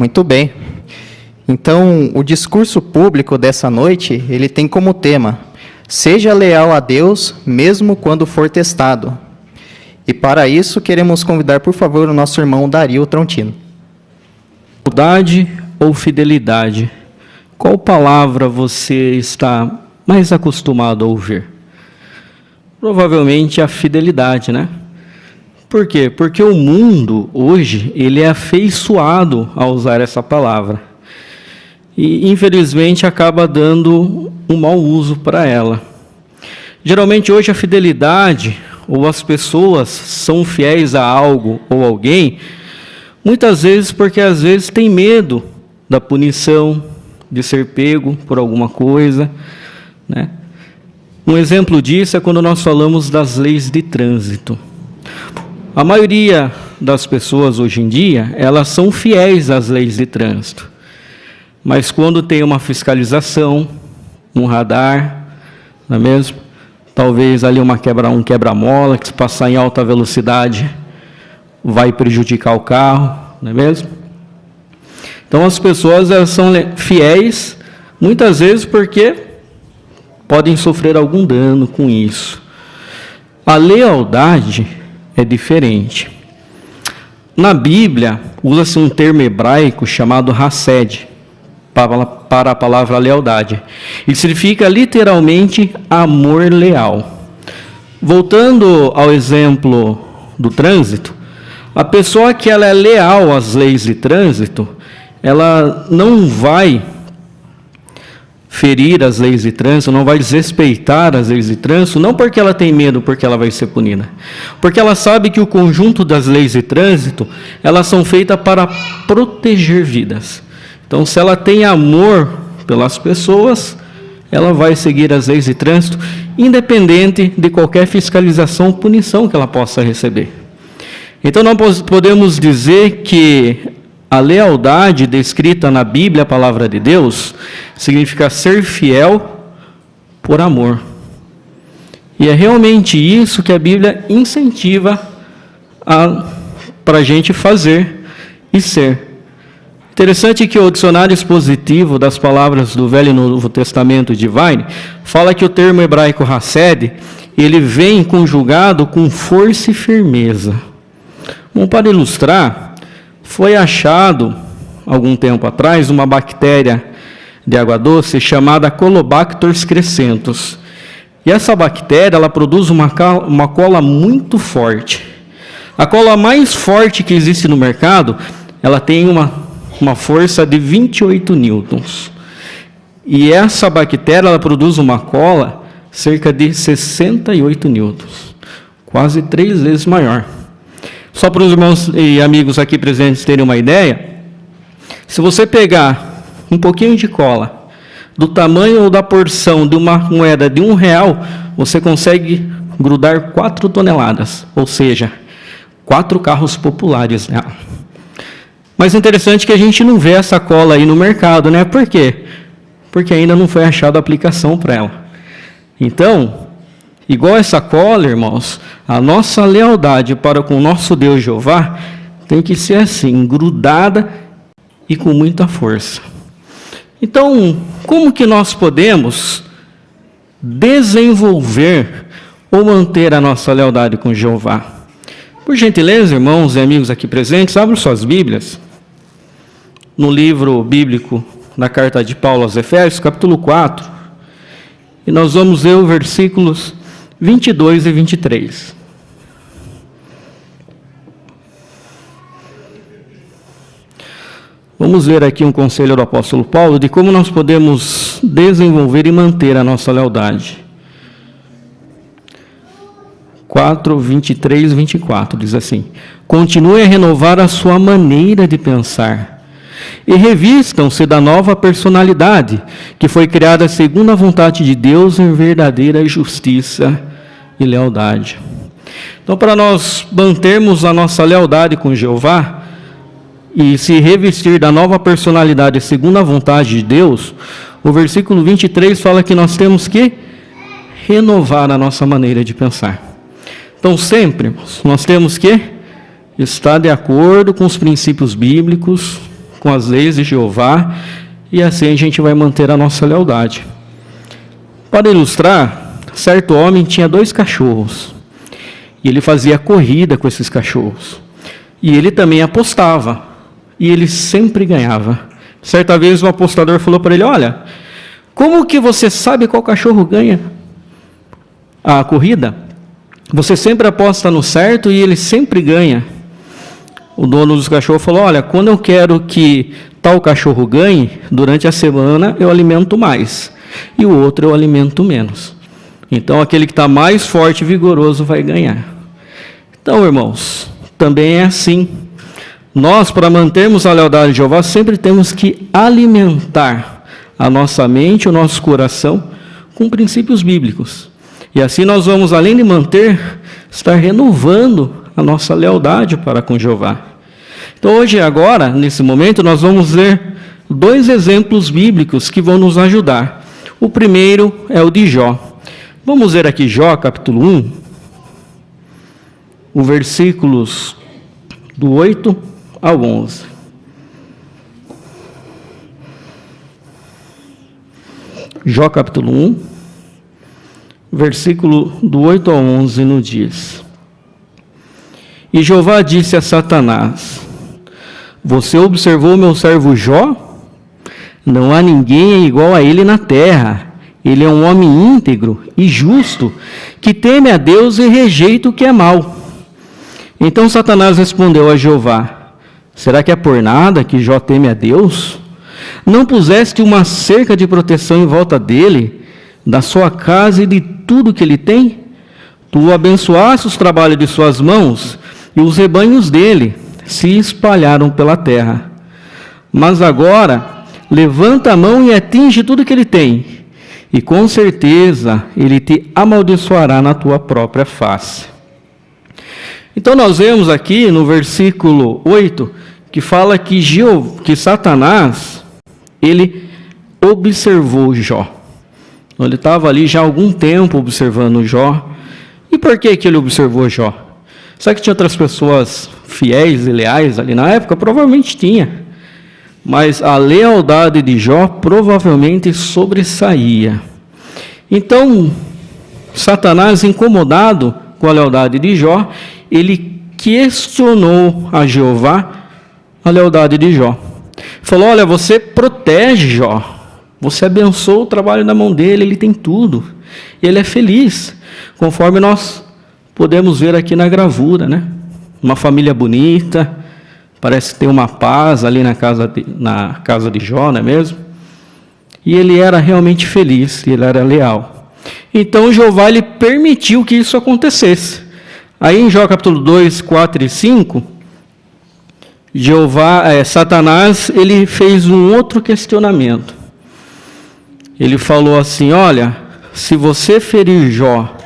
Muito bem. Então, o discurso público dessa noite, ele tem como tema: seja leal a Deus, mesmo quando for testado. E para isso, queremos convidar, por favor, o nosso irmão Dario Trontino. Lealdade ou fidelidade? Qual palavra você está mais acostumado a ouvir? Provavelmente a fidelidade, né? Por quê? Porque o mundo, hoje, ele é afeiçoado a usar essa palavra. E, infelizmente, acaba dando um mau uso para ela. Geralmente, hoje, a fidelidade, ou as pessoas são fiéis a algo ou alguém, muitas vezes porque, às vezes, tem medo da punição, de ser pego por alguma coisa, né? Um exemplo disso é quando nós falamos das leis de trânsito. A maioria das pessoas hoje em dia, elas são fiéis às leis de trânsito. Mas quando tem uma fiscalização, um radar, não é mesmo? Talvez ali um quebra-mola, que se passar em alta velocidade vai prejudicar o carro, não é mesmo? Então as pessoas, elas são fiéis, muitas vezes porque podem sofrer algum dano com isso. A lealdade é diferente. Na Bíblia, usa-se um termo hebraico chamado hased, para a palavra lealdade. Ele significa literalmente amor leal. Voltando ao exemplo do trânsito, a pessoa que ela é leal às leis de trânsito, ela não vai ferir as leis de trânsito, não vai desrespeitar as leis de trânsito, não porque ela tem medo, porque ela vai ser punida. Porque ela sabe que o conjunto das leis de trânsito, elas são feitas para proteger vidas. Então, se ela tem amor pelas pessoas, ela vai seguir as leis de trânsito, independente de qualquer fiscalização ou punição que ela possa receber. Então, nós podemos dizer que a lealdade descrita na Bíblia, a palavra de Deus, significa ser fiel por amor. E é realmente isso que a Bíblia incentiva para a gente fazer e ser. Interessante que o dicionário expositivo das palavras do Velho e Novo Testamento de Vine fala que o termo hebraico hased, ele vem conjugado com força e firmeza. Bom, para ilustrar, foi achado, algum tempo atrás, uma bactéria de água doce chamada Colobacter crescentus. E essa bactéria, ela produz uma cola muito forte. A cola mais forte que existe no mercado, ela tem uma força de 28 newtons. E essa bactéria, ela produz uma cola cerca de 68 newtons. Quase 3 vezes maior. Só para os irmãos e amigos aqui presentes terem uma ideia, se você pegar um pouquinho de cola, do tamanho ou da porção de uma moeda de R$1, você consegue grudar 4 toneladas, ou seja, 4 carros populares nela. Mas é interessante que a gente não vê essa cola aí no mercado, né? Por quê? Porque ainda não foi achada a aplicação para ela. Então, igual essa cola, irmãos, a nossa lealdade para com o nosso Deus Jeová tem que ser assim, grudada e com muita força. Então, como que nós podemos desenvolver ou manter a nossa lealdade com Jeová? Por gentileza, irmãos e amigos aqui presentes, abram suas Bíblias no livro bíblico da carta de Paulo aos Efésios, capítulo 4, e nós vamos ler os versículos 22 e 23. Vamos ver aqui um conselho do apóstolo Paulo de como nós podemos desenvolver e manter a nossa lealdade. 4, 23 e 24, diz assim: continue a renovar a sua maneira de pensar e revistam-se da nova personalidade que foi criada segundo a vontade de Deus em verdadeira justiça e lealdade. Então, para nós mantermos a nossa lealdade com Jeová e se revestir da nova personalidade segundo a vontade de Deus, o versículo 23 fala que nós temos que renovar a nossa maneira de pensar. Então, sempre nós temos que estar de acordo com os princípios bíblicos, com as leis de Jeová, e assim a gente vai manter a nossa lealdade. Para ilustrar, certo homem tinha 2 cachorros, e ele fazia corrida com esses cachorros, e ele também apostava, e ele sempre ganhava. Certa vez um apostador falou para ele: olha, como que você sabe qual cachorro ganha a corrida? Você sempre aposta no certo e ele sempre ganha. O dono dos cachorros falou: olha, quando eu quero que tal cachorro ganhe, durante a semana eu alimento mais, e o outro eu alimento menos. Então aquele que está mais forte e vigoroso vai ganhar. Então, irmãos, também é assim. Nós, para mantermos a lealdade de Jeová, sempre temos que alimentar a nossa mente, o nosso coração, com princípios bíblicos. E assim nós vamos, além de manter, estar renovando a nossa lealdade para com Jeová. Então hoje, agora, nesse momento, nós vamos ver 2 exemplos bíblicos que vão nos ajudar. O primeiro é o de Jó. Vamos ver aqui Jó, capítulo 1, os versículos do 8 ao 11. Jó, capítulo 1, versículo do 8 ao 11, nos diz: E Jeová disse a Satanás: Você observou meu servo Jó? Não há ninguém igual a ele na terra. Ele é um homem íntegro e justo, que teme a Deus e rejeita o que é mal. Então Satanás respondeu a Jeová: Será que é por nada que Jó teme a Deus? Não puseste uma cerca de proteção em volta dele, da sua casa e de tudo que ele tem? Tu abençoaste os trabalhos de suas mãos, e os rebanhos dele se espalharam pela terra. Mas agora, levanta a mão e atinge tudo que ele tem, e com certeza ele te amaldiçoará na tua própria face. Então nós vemos aqui no versículo 8, que fala que Satanás, ele observou Jó. Ele estava ali já há algum tempo observando Jó. E por que ele observou Jó? Será que tinha outras pessoas fiéis e leais ali na época? Provavelmente tinha. Mas a lealdade de Jó provavelmente sobressaía. Então, Satanás, incomodado com a lealdade de Jó, ele questionou a Jeová a lealdade de Jó. Falou: olha, você protege Jó. Você abençoa o trabalho da mão dele, ele tem tudo. Ele é feliz, conforme nós podemos ver aqui na gravura, né? Uma família bonita, parece ter uma paz ali na casa de Jó, não é mesmo? E ele era realmente feliz, ele era leal. Então Jeová, ele permitiu que isso acontecesse. Aí em Jó capítulo 2, 4 e 5, Satanás, ele fez um outro questionamento. Ele falou assim: olha, se você ferir Jó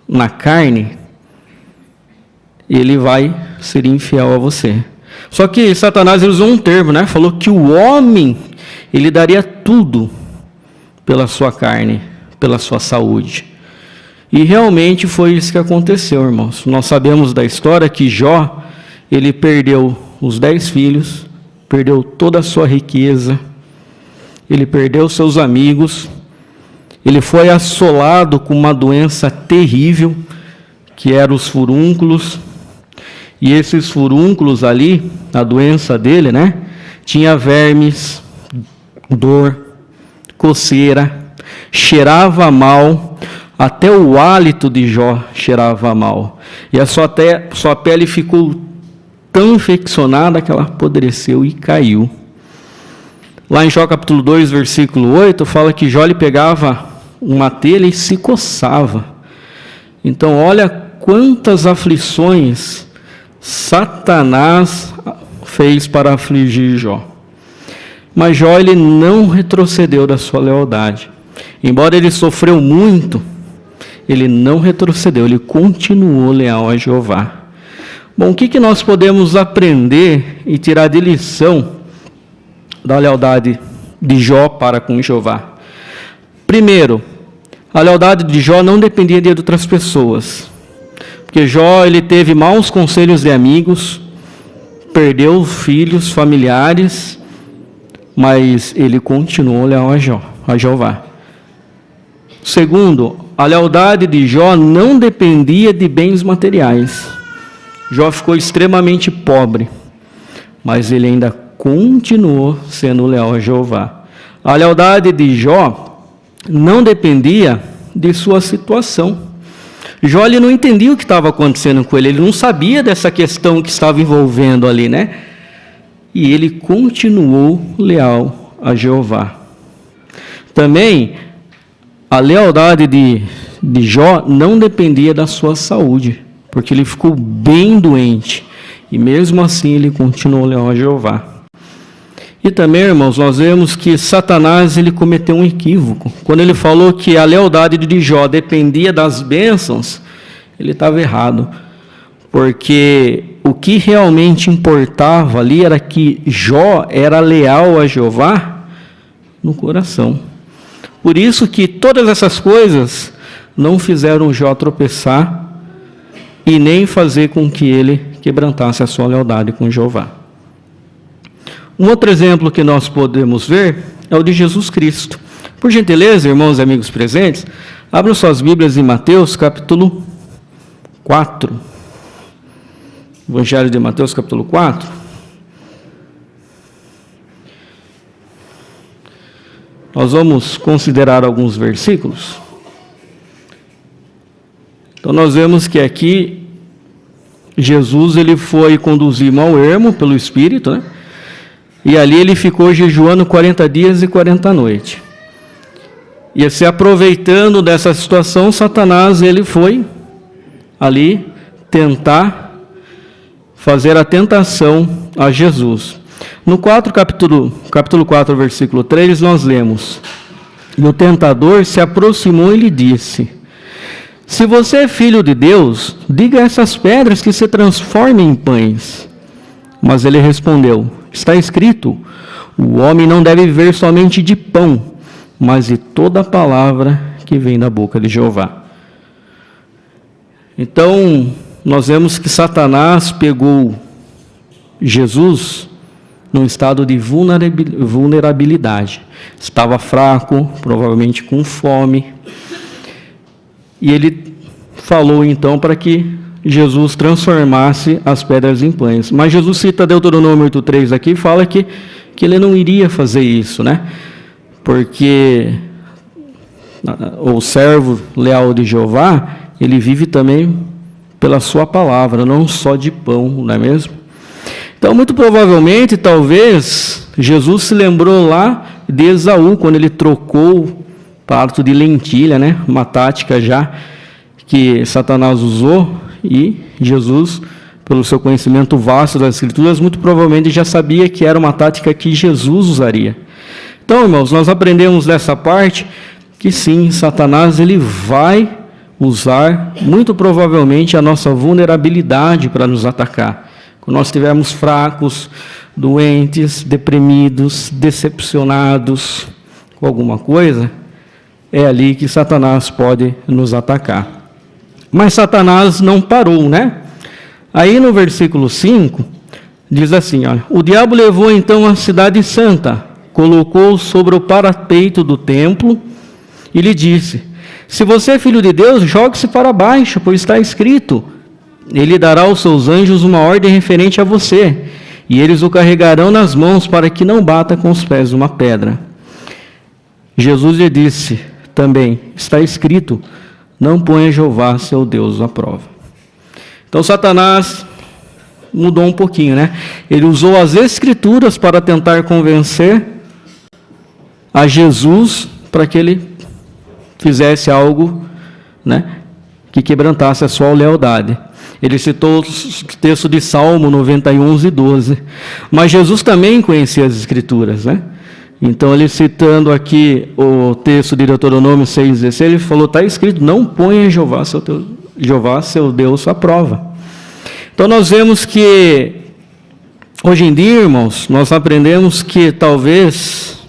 na carne, ele vai ser infiel a você. Só que Satanás usou um termo, né? Falou que o homem, ele daria tudo pela sua carne, pela sua saúde. E realmente foi isso que aconteceu, irmãos. Nós sabemos da história que Jó, ele perdeu os 10 filhos, perdeu toda a sua riqueza, ele perdeu seus amigos, ele foi assolado com uma doença terrível, que eram os furúnculos. E esses furúnculos ali, a doença dele, né? Tinha vermes, dor, coceira, cheirava mal, até o hálito de Jó cheirava mal. E a sua pele ficou tão infeccionada que ela apodreceu e caiu. Lá em Jó capítulo 2, versículo 8, fala que Jó, ele pegava uma telha e se coçava. Então, olha quantas aflições Satanás fez para afligir Jó. Mas Jó, ele não retrocedeu da sua lealdade. Embora ele sofreu muito, ele não retrocedeu, ele continuou leal a Jeová. Bom, o que nós podemos aprender e tirar de lição da lealdade de Jó para com Jeová? Primeiro, a lealdade de Jó não dependia de outras pessoas. Porque Jó, ele teve maus conselhos de amigos, perdeu filhos, familiares, mas ele continuou leal a Jeová. Segundo, a lealdade de Jó não dependia de bens materiais. Jó ficou extremamente pobre, mas ele ainda continuou sendo leal a Jeová. A lealdade de Jó não dependia de sua situação. Jó ele não entendia o que estava acontecendo com ele não sabia dessa questão que estava envolvendo ali, né? E ele continuou leal a Jeová. Também, a lealdade de Jó não dependia da sua saúde, porque ele ficou bem doente, e mesmo assim ele continuou leal a Jeová. E também, irmãos, nós vemos que Satanás ele cometeu um equívoco. Quando ele falou que a lealdade de Jó dependia das bênçãos, ele estava errado. Porque o que realmente importava ali era que Jó era leal a Jeová no coração. Por isso que todas essas coisas não fizeram Jó tropeçar e nem fazer com que ele quebrantasse a sua lealdade com Jeová. Um outro exemplo que nós podemos ver é o de Jesus Cristo. Por gentileza, irmãos e amigos presentes, abram suas Bíblias em Mateus, capítulo 4. Evangelho de Mateus, capítulo 4. Nós vamos considerar alguns versículos. Então, nós vemos que aqui, Jesus ele foi conduzido ao ermo pelo Espírito, né? E ali ele ficou jejuando 40 dias e 40 noites. E se aproveitando dessa situação, Satanás ele foi ali tentar fazer a tentação a Jesus. No capítulo 4, versículo 3, nós lemos: E o tentador se aproximou e lhe disse: Se você é filho de Deus, diga a essas pedras que se transformem em pães. Mas ele respondeu: Está escrito, o homem não deve viver somente de pão, mas de toda a palavra que vem da boca de Jeová. Então, nós vemos que Satanás pegou Jesus num estado de vulnerabilidade. Estava fraco, provavelmente com fome. E ele falou então para que Jesus transformasse as pedras em pães. Mas Jesus cita Deuteronômio 8:3 aqui e fala que ele não iria fazer isso, né? Porque o servo leal de Jeová, ele vive também pela sua palavra, não só de pão, não é mesmo? Então, muito provavelmente, talvez, Jesus se lembrou lá de Esaú, quando ele trocou o prato de lentilha, né? Uma tática já que Satanás usou, e Jesus, pelo seu conhecimento vasto das Escrituras, muito provavelmente já sabia que era uma tática que Jesus usaria. Então, irmãos, nós aprendemos dessa parte que sim, Satanás ele vai usar, muito provavelmente, a nossa vulnerabilidade para nos atacar. Quando nós estivermos fracos, doentes, deprimidos, decepcionados com alguma coisa, é ali que Satanás pode nos atacar. Mas Satanás não parou, né? Aí no versículo 5, diz assim, olha, o diabo levou então a cidade santa, colocou sobre o parapeito do templo e lhe disse: Se você é filho de Deus, jogue-se para baixo, pois está escrito: Ele dará aos seus anjos uma ordem referente a você, e eles o carregarão nas mãos para que não bata com os pés numa pedra. Jesus lhe disse também: Está escrito: Não ponha Jeová, seu Deus, à prova. Então, Satanás mudou um pouquinho, né? Ele usou as Escrituras para tentar convencer a Jesus para que ele fizesse algo, né, que quebrantasse a sua lealdade. Ele citou o texto de Salmo 91:12. Mas Jesus também conhecia as Escrituras, né? Então, ele citando aqui o texto de Deuteronômio 6:16, ele falou: está escrito, não ponha Jeová, seu Deus, à prova. Então, nós vemos que, hoje em dia, irmãos, nós aprendemos que talvez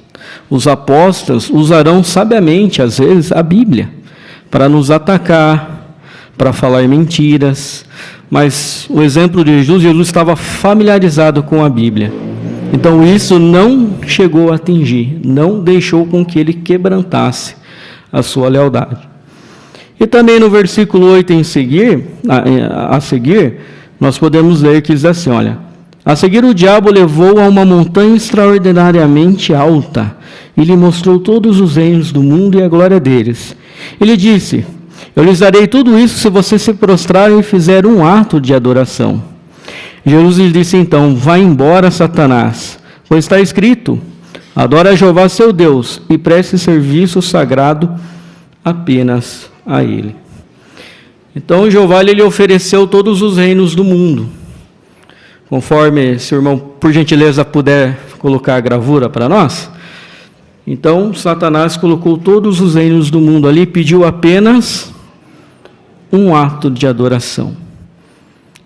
os apóstolos usarão sabiamente, às vezes, a Bíblia, para nos atacar, para falar mentiras, Mas o exemplo de Jesus estava familiarizado com a Bíblia. Então isso não chegou a atingir, não deixou com que ele quebrantasse a sua lealdade. E também no versículo 8 a seguir, nós podemos ler que diz assim, olha: a seguir o diabo levou a uma montanha extraordinariamente alta e lhe mostrou todos os reinos do mundo e a glória deles. Ele disse: eu lhes darei tudo isso se vocês se prostrarem e fizerem um ato de adoração. Jesus lhe disse então: vai embora, Satanás, pois está escrito: adora a Jeová seu Deus e preste serviço sagrado apenas a ele. Então Jeová lhe ofereceu todos os reinos do mundo. Conforme, se o irmão, por gentileza, puder colocar a gravura para nós. Então Satanás colocou todos os reinos do mundo ali, pediu apenas um ato de adoração.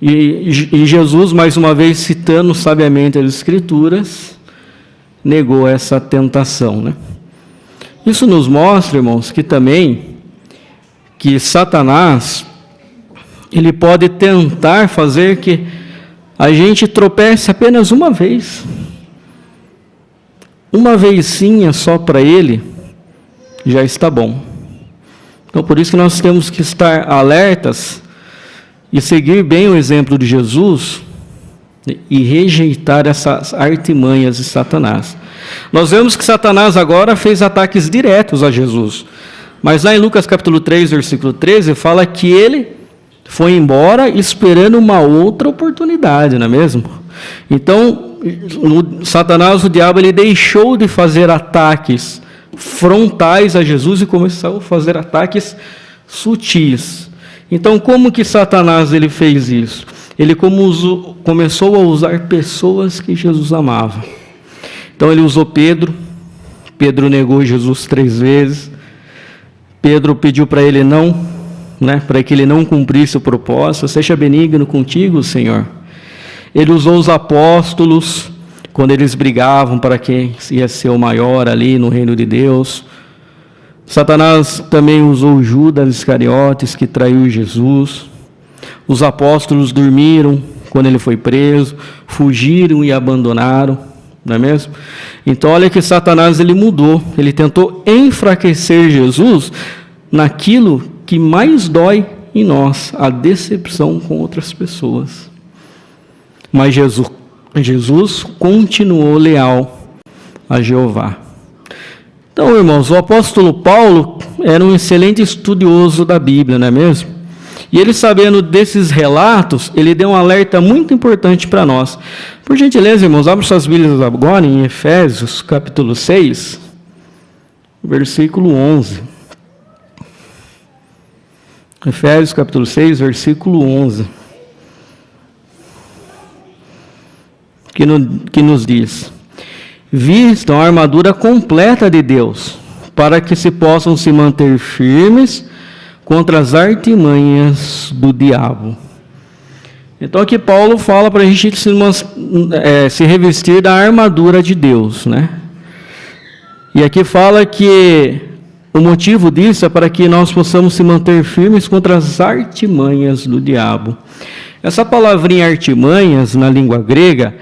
E Jesus, mais uma vez citando sabiamente as Escrituras, negou essa tentação, né? Isso nos mostra, irmãos, que Satanás, ele pode tentar fazer que a gente tropece apenas uma vez. Uma vezinha só para ele, já está bom. Então, por isso que nós temos que estar alertas e seguir bem o exemplo de Jesus e rejeitar essas artimanhas de Satanás. Nós vemos que Satanás agora fez ataques diretos a Jesus. Mas lá em Lucas capítulo 3, versículo 13, fala que ele foi embora esperando uma outra oportunidade, não é mesmo? Então, Satanás, o diabo, ele deixou de fazer ataques frontais a Jesus e começou a fazer ataques sutis. Então, como que Satanás ele fez isso? Ele começou a usar pessoas que Jesus amava. Então, ele usou Pedro. Pedro negou Jesus 3 vezes. Pedro pediu para ele para que ele não cumprisse o propósito. Seja benigno contigo, Senhor. Ele usou os apóstolos, quando eles brigavam para quem ia ser o maior ali no reino de Deus. Satanás também usou Judas Iscariotes, que traiu Jesus. Os apóstolos dormiram quando ele foi preso, fugiram e abandonaram, não é mesmo? Então olha que Satanás ele mudou, ele tentou enfraquecer Jesus naquilo que mais dói em nós, a decepção com outras pessoas. Mas Jesus continuou leal a Jeová. Então, irmãos, o apóstolo Paulo era um excelente estudioso da Bíblia, não é mesmo? E ele, sabendo desses relatos, ele deu um alerta muito importante para nós. Por gentileza, irmãos, abra suas Bíblias agora em Efésios, capítulo 6, versículo 11. Efésios, capítulo 6, versículo 11. Que nos diz: vistam a armadura completa de Deus, para que se possam se manter firmes contra as artimanhas do diabo. Então aqui Paulo fala para a gente se revestir da armadura de Deus, né? E aqui fala que o motivo disso é para que nós possamos se manter firmes contra as artimanhas do diabo. Essa palavrinha artimanhas, na língua grega,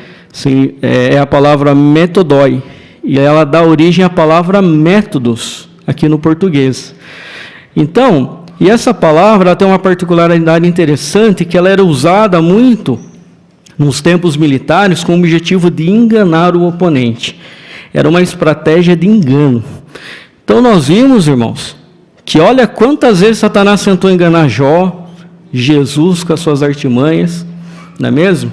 é a palavra metodoi, e ela dá origem à palavra métodos, aqui no português. Então, e essa palavra tem uma particularidade interessante, que ela era usada muito nos tempos militares com o objetivo de enganar o oponente. Era uma estratégia de engano. Então nós vimos, irmãos, que olha quantas vezes Satanás tentou enganar Jó, Jesus com as suas artimanhas, não é mesmo?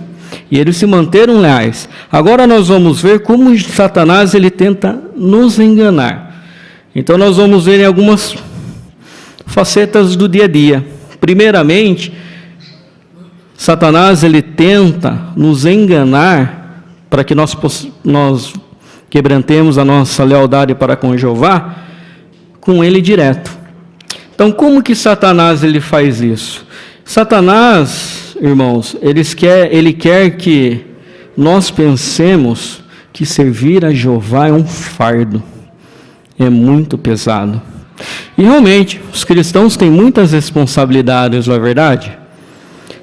E eles se manteram leais. Agora nós vamos ver como Satanás ele tenta nos enganar. Então nós vamos ver em algumas facetas do dia a dia. Primeiramente, Satanás ele tenta nos enganar para que nós quebrantemos a nossa lealdade para com Jeová, com ele direto. Então, como que Satanás ele faz isso? Satanás, irmãos, ele quer que nós pensemos que servir a Jeová é um fardo, é muito pesado. E realmente, os cristãos têm muitas responsabilidades, não é verdade?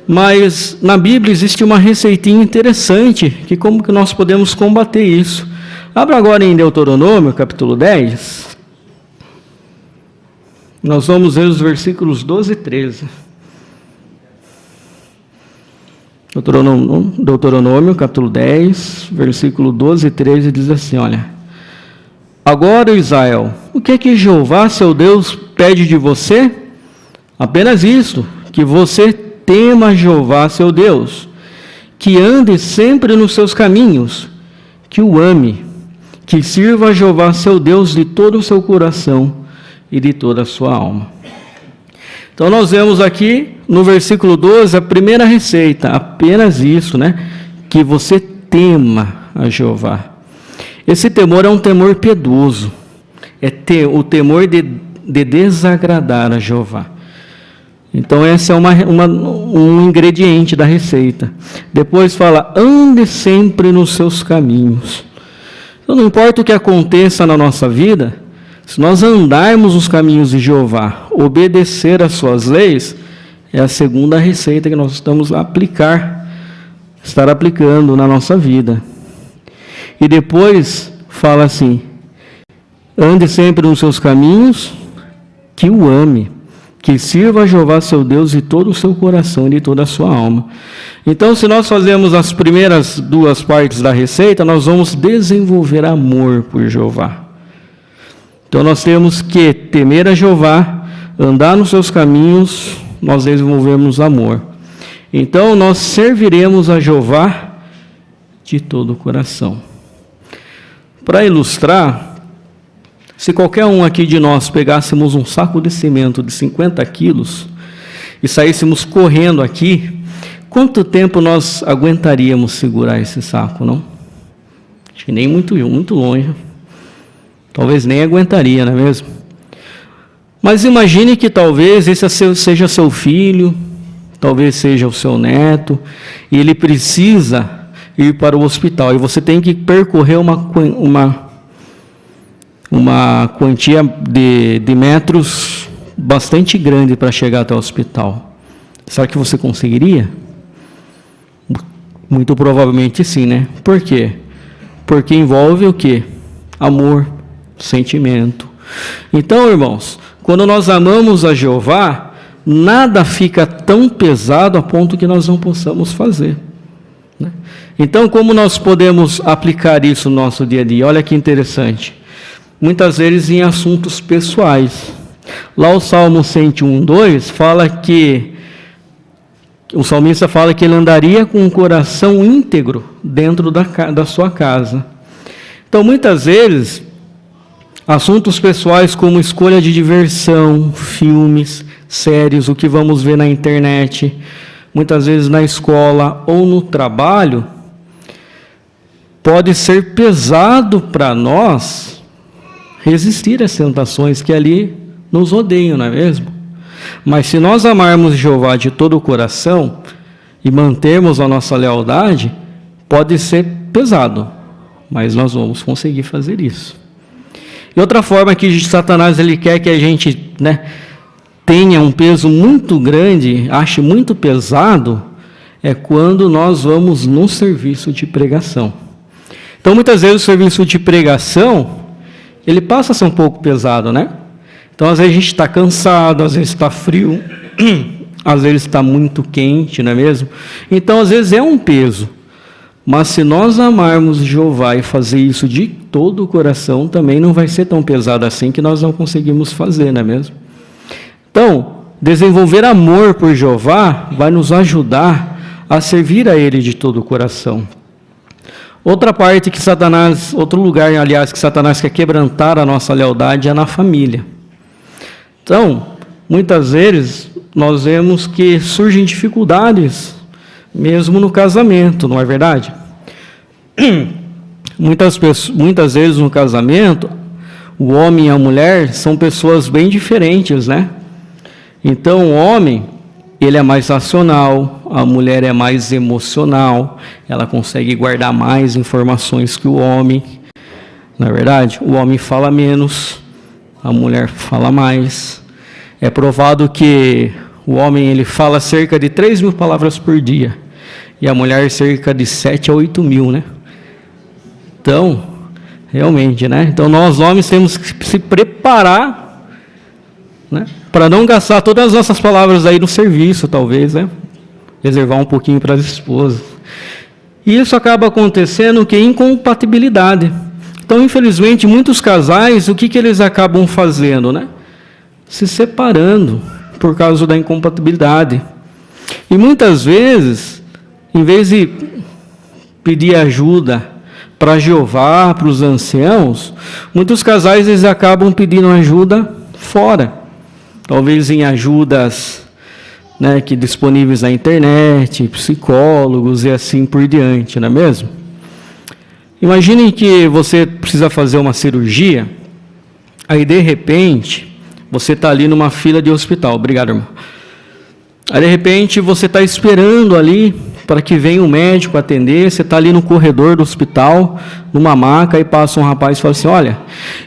Mas na Bíblia existe uma receitinha interessante, que como que nós podemos combater isso. Abra agora em Deuteronômio, capítulo 10. Nós vamos ver os versículos 12 e 13. Deuteronômio, capítulo 10, versículo 12 e 13, diz assim, olha. Agora, Israel, o que é que Jeová, seu Deus, pede de você? Apenas isto, que você tema Jeová, seu Deus, que ande sempre nos seus caminhos, que o ame, que sirva a Jeová, seu Deus, de todo o seu coração e de toda a sua alma. Então nós vemos aqui no versículo 12 a primeira receita, apenas isso, né? Que você tema a Jeová. Esse temor é um temor piedoso, o temor de desagradar a Jeová. Então esse é um ingrediente da receita. Depois fala, ande sempre nos seus caminhos. Então não importa o que aconteça na nossa vida, se nós andarmos nos caminhos de Jeová, obedecer às suas leis, é a segunda receita que nós estamos estar aplicando na nossa vida. E depois fala assim, ande sempre nos seus caminhos, que o ame, que sirva a Jeová seu Deus de todo o seu coração e de toda a sua alma. Então, se nós fazemos as primeiras duas partes da receita, nós vamos desenvolver amor por Jeová. Então, nós temos que temer a Jeová, andar nos seus caminhos, nós desenvolvemos amor. Então, nós serviremos a Jeová de todo o coração. Para ilustrar, se qualquer um aqui de nós pegássemos um saco de cimento de 50 quilos e saíssemos correndo aqui, quanto tempo nós aguentaríamos segurar esse saco, não? Acho que nem muito longe. Talvez nem aguentaria, não é mesmo? Mas imagine que talvez esse seja seu filho, talvez seja o seu neto, e ele precisa ir para o hospital, e você tem que percorrer uma quantia de metros bastante grande para chegar até o hospital. Será que você conseguiria? Muito provavelmente sim, né? Por quê? Porque envolve o quê? Amor, sentimento. Então, irmãos, quando nós amamos a Jeová, nada fica tão pesado a ponto que nós não possamos fazer, né? Então, como nós podemos aplicar isso no nosso dia a dia? Olha que interessante. Muitas vezes em assuntos pessoais. Lá o Salmo 101:2 fala que o salmista fala que ele andaria com um coração íntegro dentro da sua casa. Então, muitas vezes, assuntos pessoais como escolha de diversão, filmes, séries, o que vamos ver na internet, muitas vezes na escola ou no trabalho, pode ser pesado para nós resistir às tentações que ali nos rodeiam, não é mesmo? Mas se nós amarmos Jeová de todo o coração e mantermos a nossa lealdade, pode ser pesado, mas nós vamos conseguir fazer isso. E outra forma que Satanás ele quer que a gente, tenha um peso muito grande, ache muito pesado, é quando nós vamos no serviço de pregação. Então, muitas vezes o serviço de pregação ele passa a ser um pouco pesado, né? Então, às vezes a gente está cansado, às vezes está frio, às vezes está muito quente, não é mesmo? Então, às vezes é um peso. Mas se nós amarmos Jeová e fazer isso de todo o coração, também não vai ser tão pesado assim que nós não conseguimos fazer, não é mesmo? Então, desenvolver amor por Jeová vai nos ajudar a servir a Ele de todo o coração. Outra parte que outro lugar, aliás, que Satanás quer quebrantar a nossa lealdade é na família. Então, muitas vezes, nós vemos que surgem dificuldades, mesmo no casamento, não é verdade? Muitas vezes no casamento, o homem e a mulher são pessoas bem diferentes, né? Então, o homem, ele é mais racional, a mulher é mais emocional, ela consegue guardar mais informações que o homem, não é verdade? O homem fala menos, a mulher fala mais. É provado que O homem ele fala cerca de 3.000 palavras por dia. E a mulher cerca de 7 a 8.000, né? Então, realmente, né? Então nós homens temos que se preparar, né? Para não gastar todas as nossas palavras aí no serviço, talvez, né? Reservar um pouquinho para as esposas. E isso acaba acontecendo que incompatibilidade. Então, infelizmente, muitos casais, o que eles acabam fazendo, né? Se separando por causa da incompatibilidade. E muitas vezes, em vez de pedir ajuda para Jeová, para os anciãos, muitos casais eles acabam pedindo ajuda fora. Talvez em ajudas, né, que disponíveis na internet, psicólogos e assim por diante, não é mesmo? Imaginem que você precisa fazer uma cirurgia, aí de repente você está ali numa fila de hospital. Obrigado, irmão. Aí de repente você está esperando ali para que venha o médico atender, você está ali no corredor do hospital, numa maca, e passa um rapaz e fala assim: olha,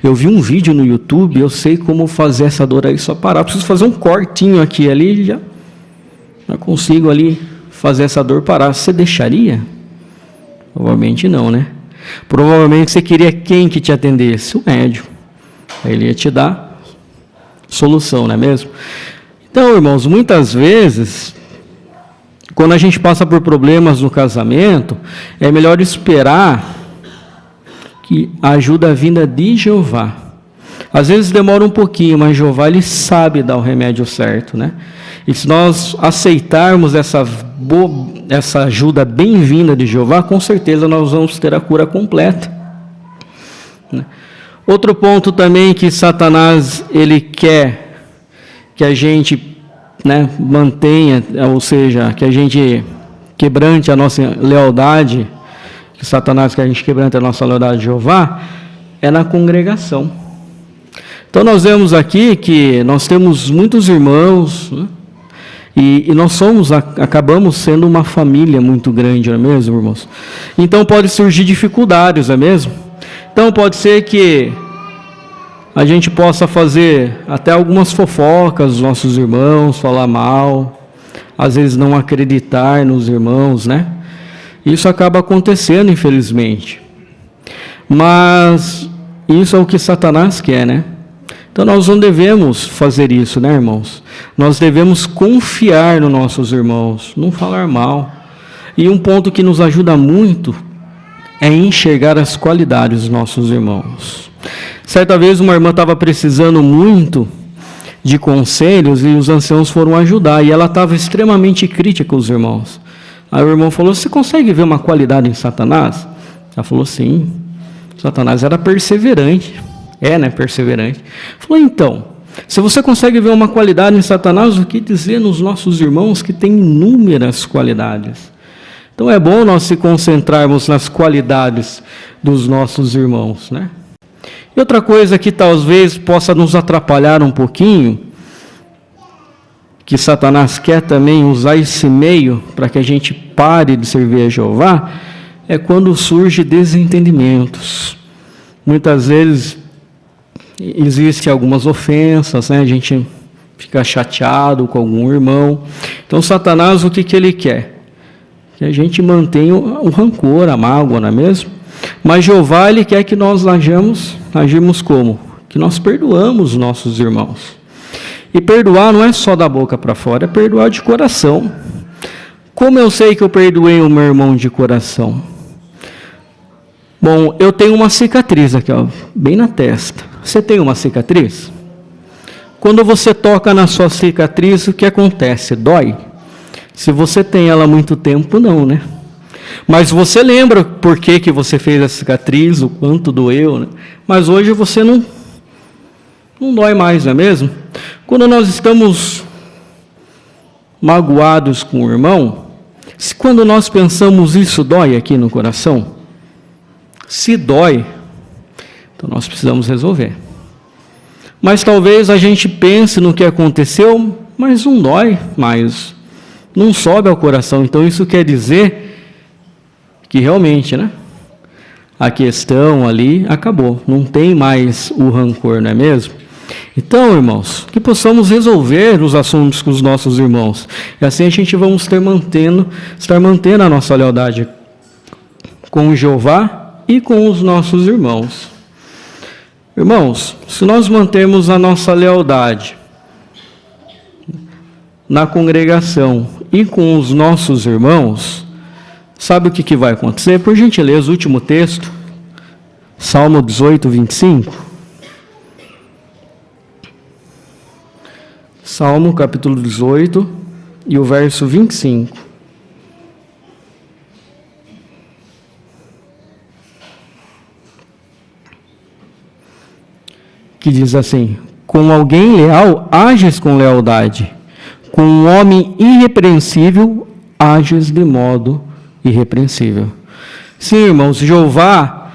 eu vi um vídeo no YouTube, eu sei como fazer essa dor aí só parar, eu preciso fazer um cortinho aqui e ali, já consigo ali fazer essa dor parar. Você deixaria? Provavelmente não, né? Provavelmente você queria quem que te atendesse? O médico. Aí ele ia te dar solução, não é mesmo? Então, irmãos, muitas vezes, quando a gente passa por problemas no casamento, é melhor esperar que a ajuda vinda de Jeová. Às vezes demora um pouquinho, mas Jeová ele sabe dar o remédio certo, né? E se nós aceitarmos essa ajuda bem-vinda de Jeová, com certeza nós vamos ter a cura completa. Outro ponto também que Satanás ele quer que a gente, né, mantenha, ou seja, que a gente quebrante a nossa lealdade, que Satanás quer que a gente quebrante a nossa lealdade de Jeová, é na congregação. Então nós vemos aqui que nós temos muitos irmãos, né? E nós acabamos sendo uma família muito grande, não é mesmo, irmãos? Então pode surgir dificuldades, não é mesmo? Então pode ser que a gente possa fazer até algumas fofocas dos nossos irmãos, falar mal, às vezes não acreditar nos irmãos, né? Isso acaba acontecendo, infelizmente. Mas isso é o que Satanás quer, né? Então nós não devemos fazer isso, né, irmãos? Nós devemos confiar nos nossos irmãos, não falar mal. E um ponto que nos ajuda muito é enxergar as qualidades dos nossos irmãos. Certa vez uma irmã estava precisando muito de conselhos e os anciãos foram ajudar. E ela estava extremamente crítica com os irmãos. Aí o irmão falou: você consegue ver uma qualidade em Satanás? Ela falou: sim. Satanás era perseverante. Né? Perseverante. Falou: então, se você consegue ver uma qualidade em Satanás, o que dizer nos nossos irmãos que têm inúmeras qualidades? Então é bom nós se concentrarmos nas qualidades dos nossos irmãos, né? E outra coisa que talvez possa nos atrapalhar um pouquinho, que Satanás quer também usar esse meio para que a gente pare de servir a Jeová, é quando surge desentendimentos. Muitas vezes existem algumas ofensas, né? A gente fica chateado com algum irmão. Então Satanás, o que ele quer? Que a gente mantenha o rancor, a mágoa, não é mesmo? Mas Jeová, ele quer que nós agimos como? Que nós perdoamos os nossos irmãos. E perdoar não é só da boca para fora, é perdoar de coração. Como eu sei que eu perdoei o meu irmão de coração? Bom, eu tenho uma cicatriz aqui, ó, bem na testa. Você tem uma cicatriz? Quando você toca na sua cicatriz, o que acontece? Dói? Se você tem ela há muito tempo, não, né? Mas você lembra por que você fez a cicatriz, o quanto doeu, né? Mas hoje você não dói mais, não é mesmo? Quando nós estamos magoados com o irmão, quando nós pensamos isso, dói aqui no coração? Se dói, então nós precisamos resolver. Mas talvez a gente pense no que aconteceu, mas não dói mais, não sobe ao coração. Então isso quer dizer que realmente, né, a questão ali acabou, não tem mais o rancor, não é mesmo? Então, irmãos, que possamos resolver os assuntos com os nossos irmãos. E assim a gente vamos estar mantendo a nossa lealdade com o Jeová e com os nossos irmãos. Irmãos, se nós mantermos a nossa lealdade na congregação e com os nossos irmãos, sabe o que vai acontecer? Por gentileza, o último texto, Salmo 18, 25. Salmo capítulo 18 e o verso 25. Que diz assim: com alguém leal, ages com lealdade. Com um homem irrepreensível, ages de modo irrepreensível. Sim, irmãos, Jeová,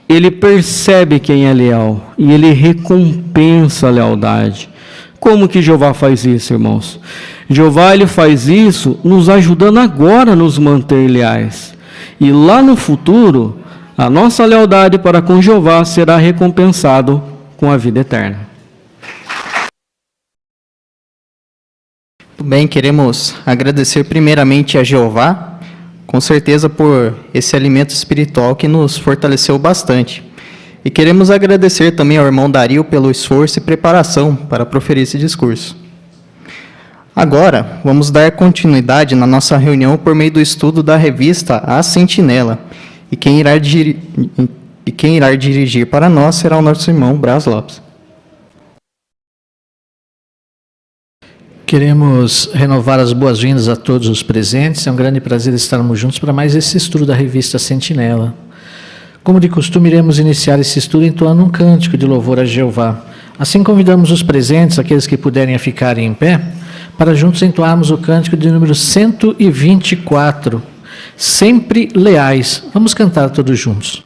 ele percebe quem é leal e ele recompensa a lealdade. Como que Jeová faz isso, irmãos? Jeová, ele faz isso nos ajudando agora a nos manter leais. E lá no futuro, a nossa lealdade para com Jeová será recompensado com a vida eterna. Muito bem, queremos agradecer primeiramente a Jeová, com certeza por esse alimento espiritual que nos fortaleceu bastante. E queremos agradecer também ao irmão Dario pelo esforço e preparação para proferir esse discurso. Agora, vamos dar continuidade na nossa reunião por meio do estudo da revista A Sentinela. E quem irá dirigir para nós será o nosso irmão Braz Lopes. Queremos renovar as boas-vindas a todos os presentes. É um grande prazer estarmos juntos para mais esse estudo da revista Sentinela. Como de costume, iremos iniciar esse estudo entoando um cântico de louvor a Jeová. Assim convidamos os presentes, aqueles que puderem ficar em pé, para juntos entoarmos o cântico de número 124, Sempre Leais. Vamos cantar todos juntos.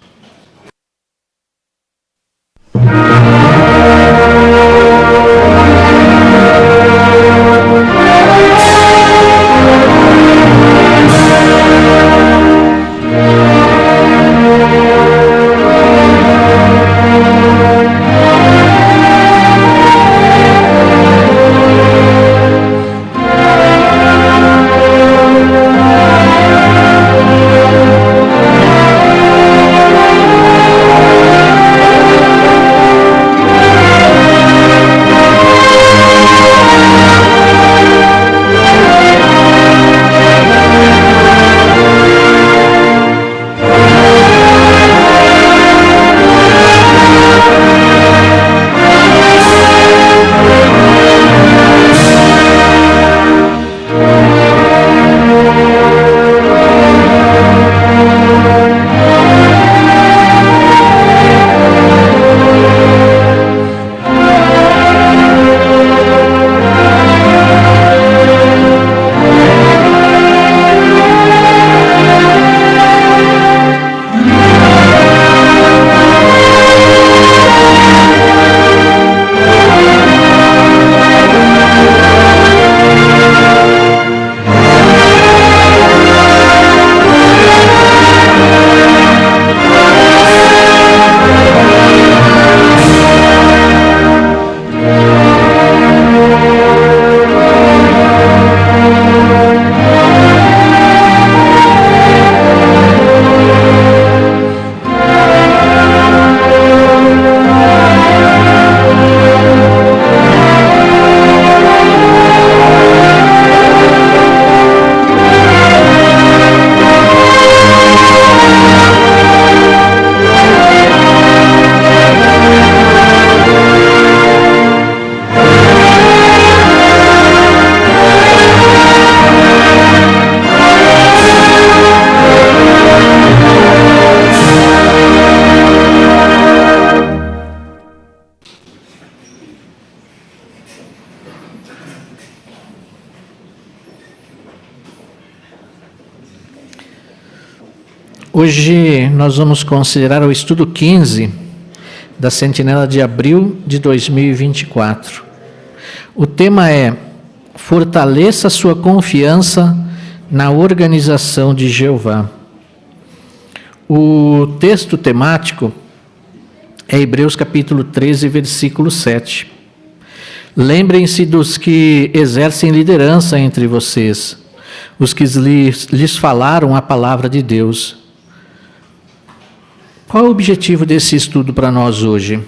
Hoje nós vamos considerar o estudo 15 da Sentinela de abril de 2024. O tema é: fortaleça sua confiança na organização de Jeová. O texto temático É Hebreus capítulo 13, versículo 7. Lembrem-se dos que exercem liderança entre vocês, os que lhes falaram a palavra de Deus. Qual é o objetivo desse estudo para nós hoje?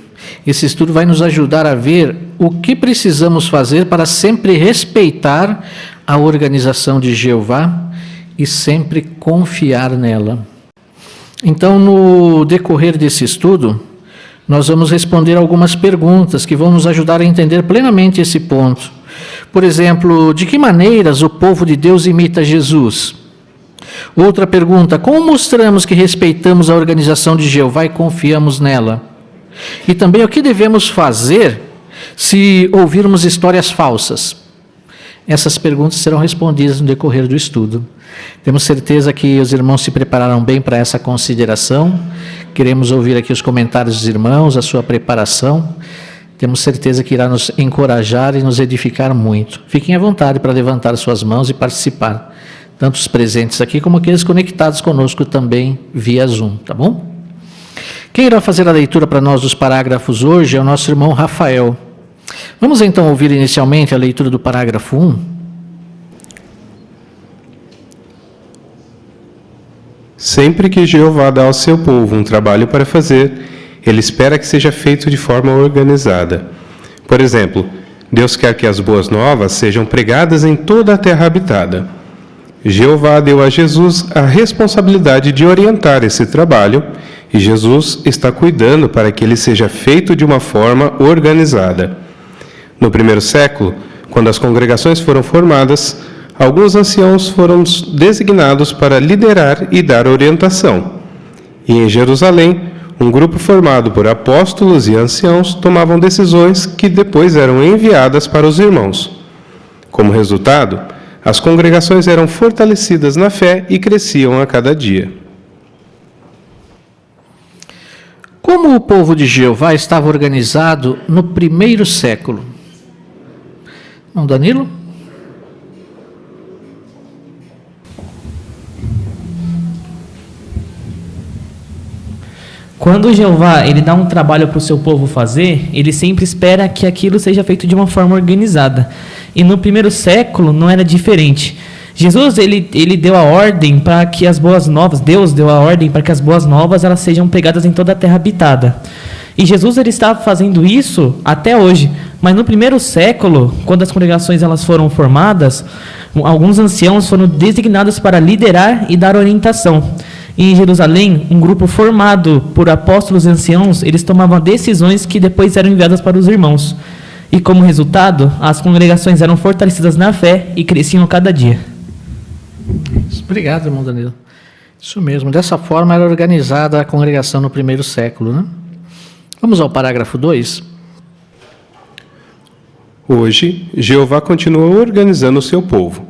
Esse estudo vai nos ajudar a ver o que precisamos fazer para sempre respeitar a organização de Jeová e sempre confiar nela. Então, no decorrer desse estudo, nós vamos responder algumas perguntas que vão nos ajudar a entender plenamente esse ponto. Por exemplo, de que maneiras o povo de Deus imita Jesus? Outra pergunta, como mostramos que respeitamos a organização de Jeová e confiamos nela? E também o que devemos fazer se ouvirmos histórias falsas? Essas perguntas serão respondidas no decorrer do estudo. Temos certeza que os irmãos se prepararam bem para essa consideração. Queremos ouvir aqui os comentários dos irmãos, a sua preparação. Temos certeza que irá nos encorajar e nos edificar muito. Fiquem à vontade para levantar suas mãos e participar. Tanto os presentes aqui como aqueles conectados conosco também via Zoom, tá bom? Quem irá fazer a leitura para nós dos parágrafos hoje é o nosso irmão Rafael. Vamos então ouvir inicialmente a leitura do parágrafo 1. Sempre que Jeová dá ao seu povo um trabalho para fazer, ele espera que seja feito de forma organizada. Por exemplo, Deus quer que as boas novas sejam pregadas em toda a terra habitada. Jeová deu a Jesus a responsabilidade de orientar esse trabalho, e Jesus está cuidando para que ele seja feito de uma forma organizada. No primeiro século, quando as congregações foram formadas, alguns anciãos foram designados para liderar e dar orientação. E em Jerusalém, um grupo formado por apóstolos e anciãos tomavam decisões que depois eram enviadas para os irmãos. Como resultado, as congregações eram fortalecidas na fé e cresciam a cada dia. Como o povo de Jeová estava organizado no primeiro século? Irmão Danilo? Quando Jeová ele dá um trabalho para o seu povo fazer, ele sempre espera que aquilo seja feito de uma forma organizada. E no primeiro século não era diferente. Jesus ele deu a ordem para que as boas novas, Deus deu a ordem para que as boas novas elas sejam pregadas em toda a terra habitada. E Jesus ele estava fazendo isso até hoje. Mas no primeiro século, quando as congregações elas foram formadas, alguns anciãos foram designados para liderar e dar orientação. E em Jerusalém, um grupo formado por apóstolos e anciãos, eles tomavam decisões que depois eram enviadas para os irmãos. E como resultado, as congregações eram fortalecidas na fé e cresciam a cada dia. Obrigado, irmão Danilo. Isso mesmo, dessa forma era organizada a congregação no primeiro século, né? Vamos ao parágrafo 2. Hoje, Jeová continua organizando o seu povo.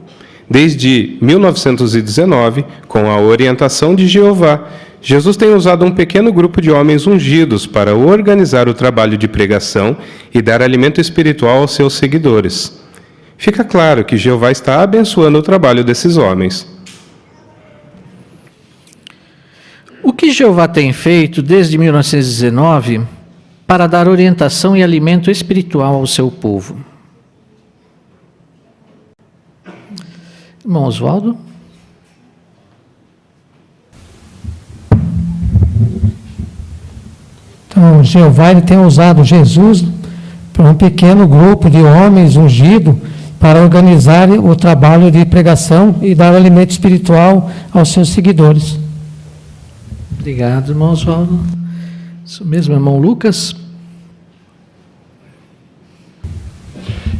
Desde 1919, com a orientação de Jeová, Jesus tem usado um pequeno grupo de homens ungidos para organizar o trabalho de pregação e dar alimento espiritual aos seus seguidores. Fica claro que Jeová está abençoando o trabalho desses homens. O que Jeová tem feito desde 1919 para dar orientação e alimento espiritual ao seu povo? Irmão Oswaldo? Então, Jeová ele tem usado Jesus para um pequeno grupo de homens ungidos para organizar o trabalho de pregação e dar alimento espiritual aos seus seguidores. Obrigado, irmão Oswaldo. Isso mesmo, irmão Lucas?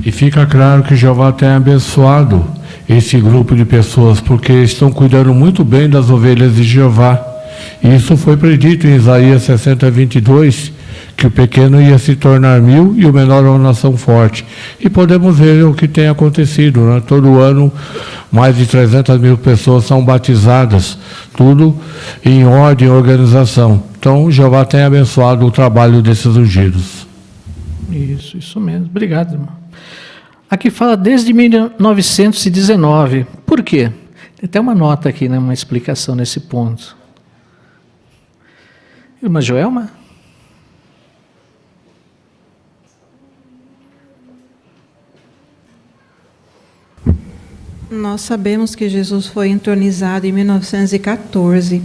E fica claro que Jeová tem abençoado esse grupo de pessoas, porque estão cuidando muito bem das ovelhas de Jeová. Isso foi predito em Isaías 60:22, que o pequeno ia se tornar 1000 e o menor uma nação forte. E podemos ver o que tem acontecido, né? Todo ano, mais de 300.000 pessoas são batizadas, tudo em ordem e organização. Então, Jeová tem abençoado o trabalho desses ungidos. Isso mesmo. Obrigado, irmão. Aqui fala desde 1919. Por quê? Tem até uma nota aqui, né, uma explicação nesse ponto. Irmã Joelma? Nós sabemos que Jesus foi entronizado em 1914,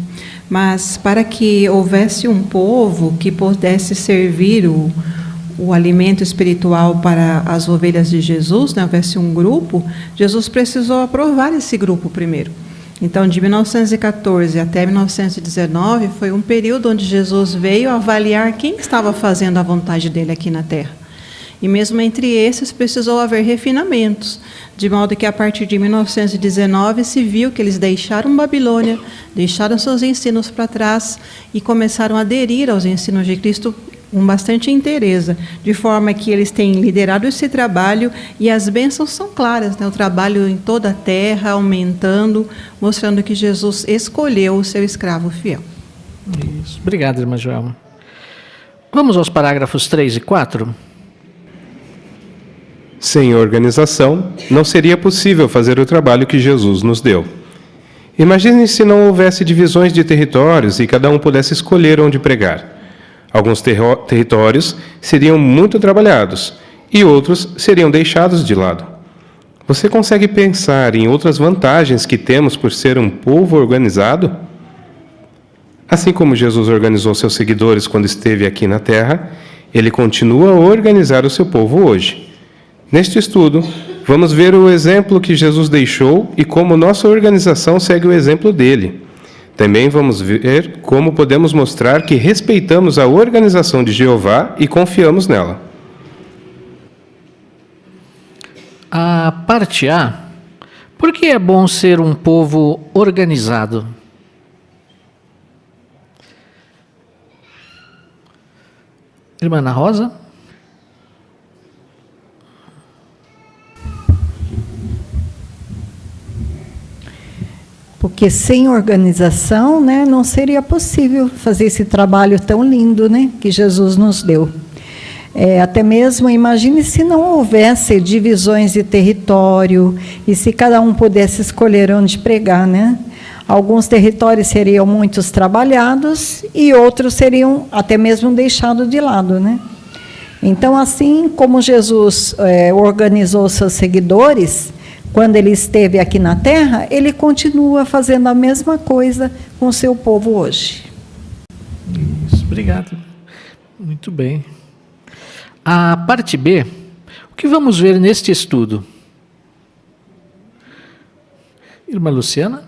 mas para que houvesse um povo que pudesse servir o alimento espiritual para as ovelhas de Jesus, né, houvesse um grupo, Jesus precisou aprovar esse grupo primeiro. Então, de 1914 até 1919, foi um período onde Jesus veio avaliar quem estava fazendo a vontade dele aqui na terra. E mesmo entre esses precisou haver refinamentos, de modo que a partir de 1919 se viu que eles deixaram Babilônia, deixaram seus ensinos para trás e começaram a aderir aos ensinos de Cristo com bastante inteireza, de forma que eles têm liderado esse trabalho e as bênçãos são claras, né? O trabalho em toda a terra, aumentando, mostrando que Jesus escolheu o seu escravo fiel. Isso. Obrigado, irmã Joelma. Vamos aos parágrafos 3 e 4. Sem organização, não seria possível fazer o trabalho que Jesus nos deu. Imagine se não houvesse divisões de territórios e cada um pudesse escolher onde pregar. Alguns territórios seriam muito trabalhados e outros seriam deixados de lado. Você consegue pensar em outras vantagens que temos por ser um povo organizado? Assim como Jesus organizou seus seguidores quando esteve aqui na Terra, ele continua a organizar o seu povo hoje. Neste estudo, vamos ver o exemplo que Jesus deixou e como nossa organização segue o exemplo dele. Também vamos ver como podemos mostrar que respeitamos a organização de Jeová e confiamos nela. A parte A. Por que é bom ser um povo organizado? Irmã Ana Rosa? Porque sem organização, né, não seria possível fazer esse trabalho tão lindo, né, que Jesus nos deu. Até mesmo, imagine se não houvesse divisões de território e se cada um pudesse escolher onde pregar, né? Alguns territórios seriam muitos trabalhados e outros seriam até mesmo deixados de lado, né? Então, assim como Jesus organizou seus seguidores, quando ele esteve aqui na Terra, ele continua fazendo a mesma coisa com o seu povo hoje. Isso, obrigado. Muito bem. A parte B, o que vamos ver neste estudo? Irmã Luciana?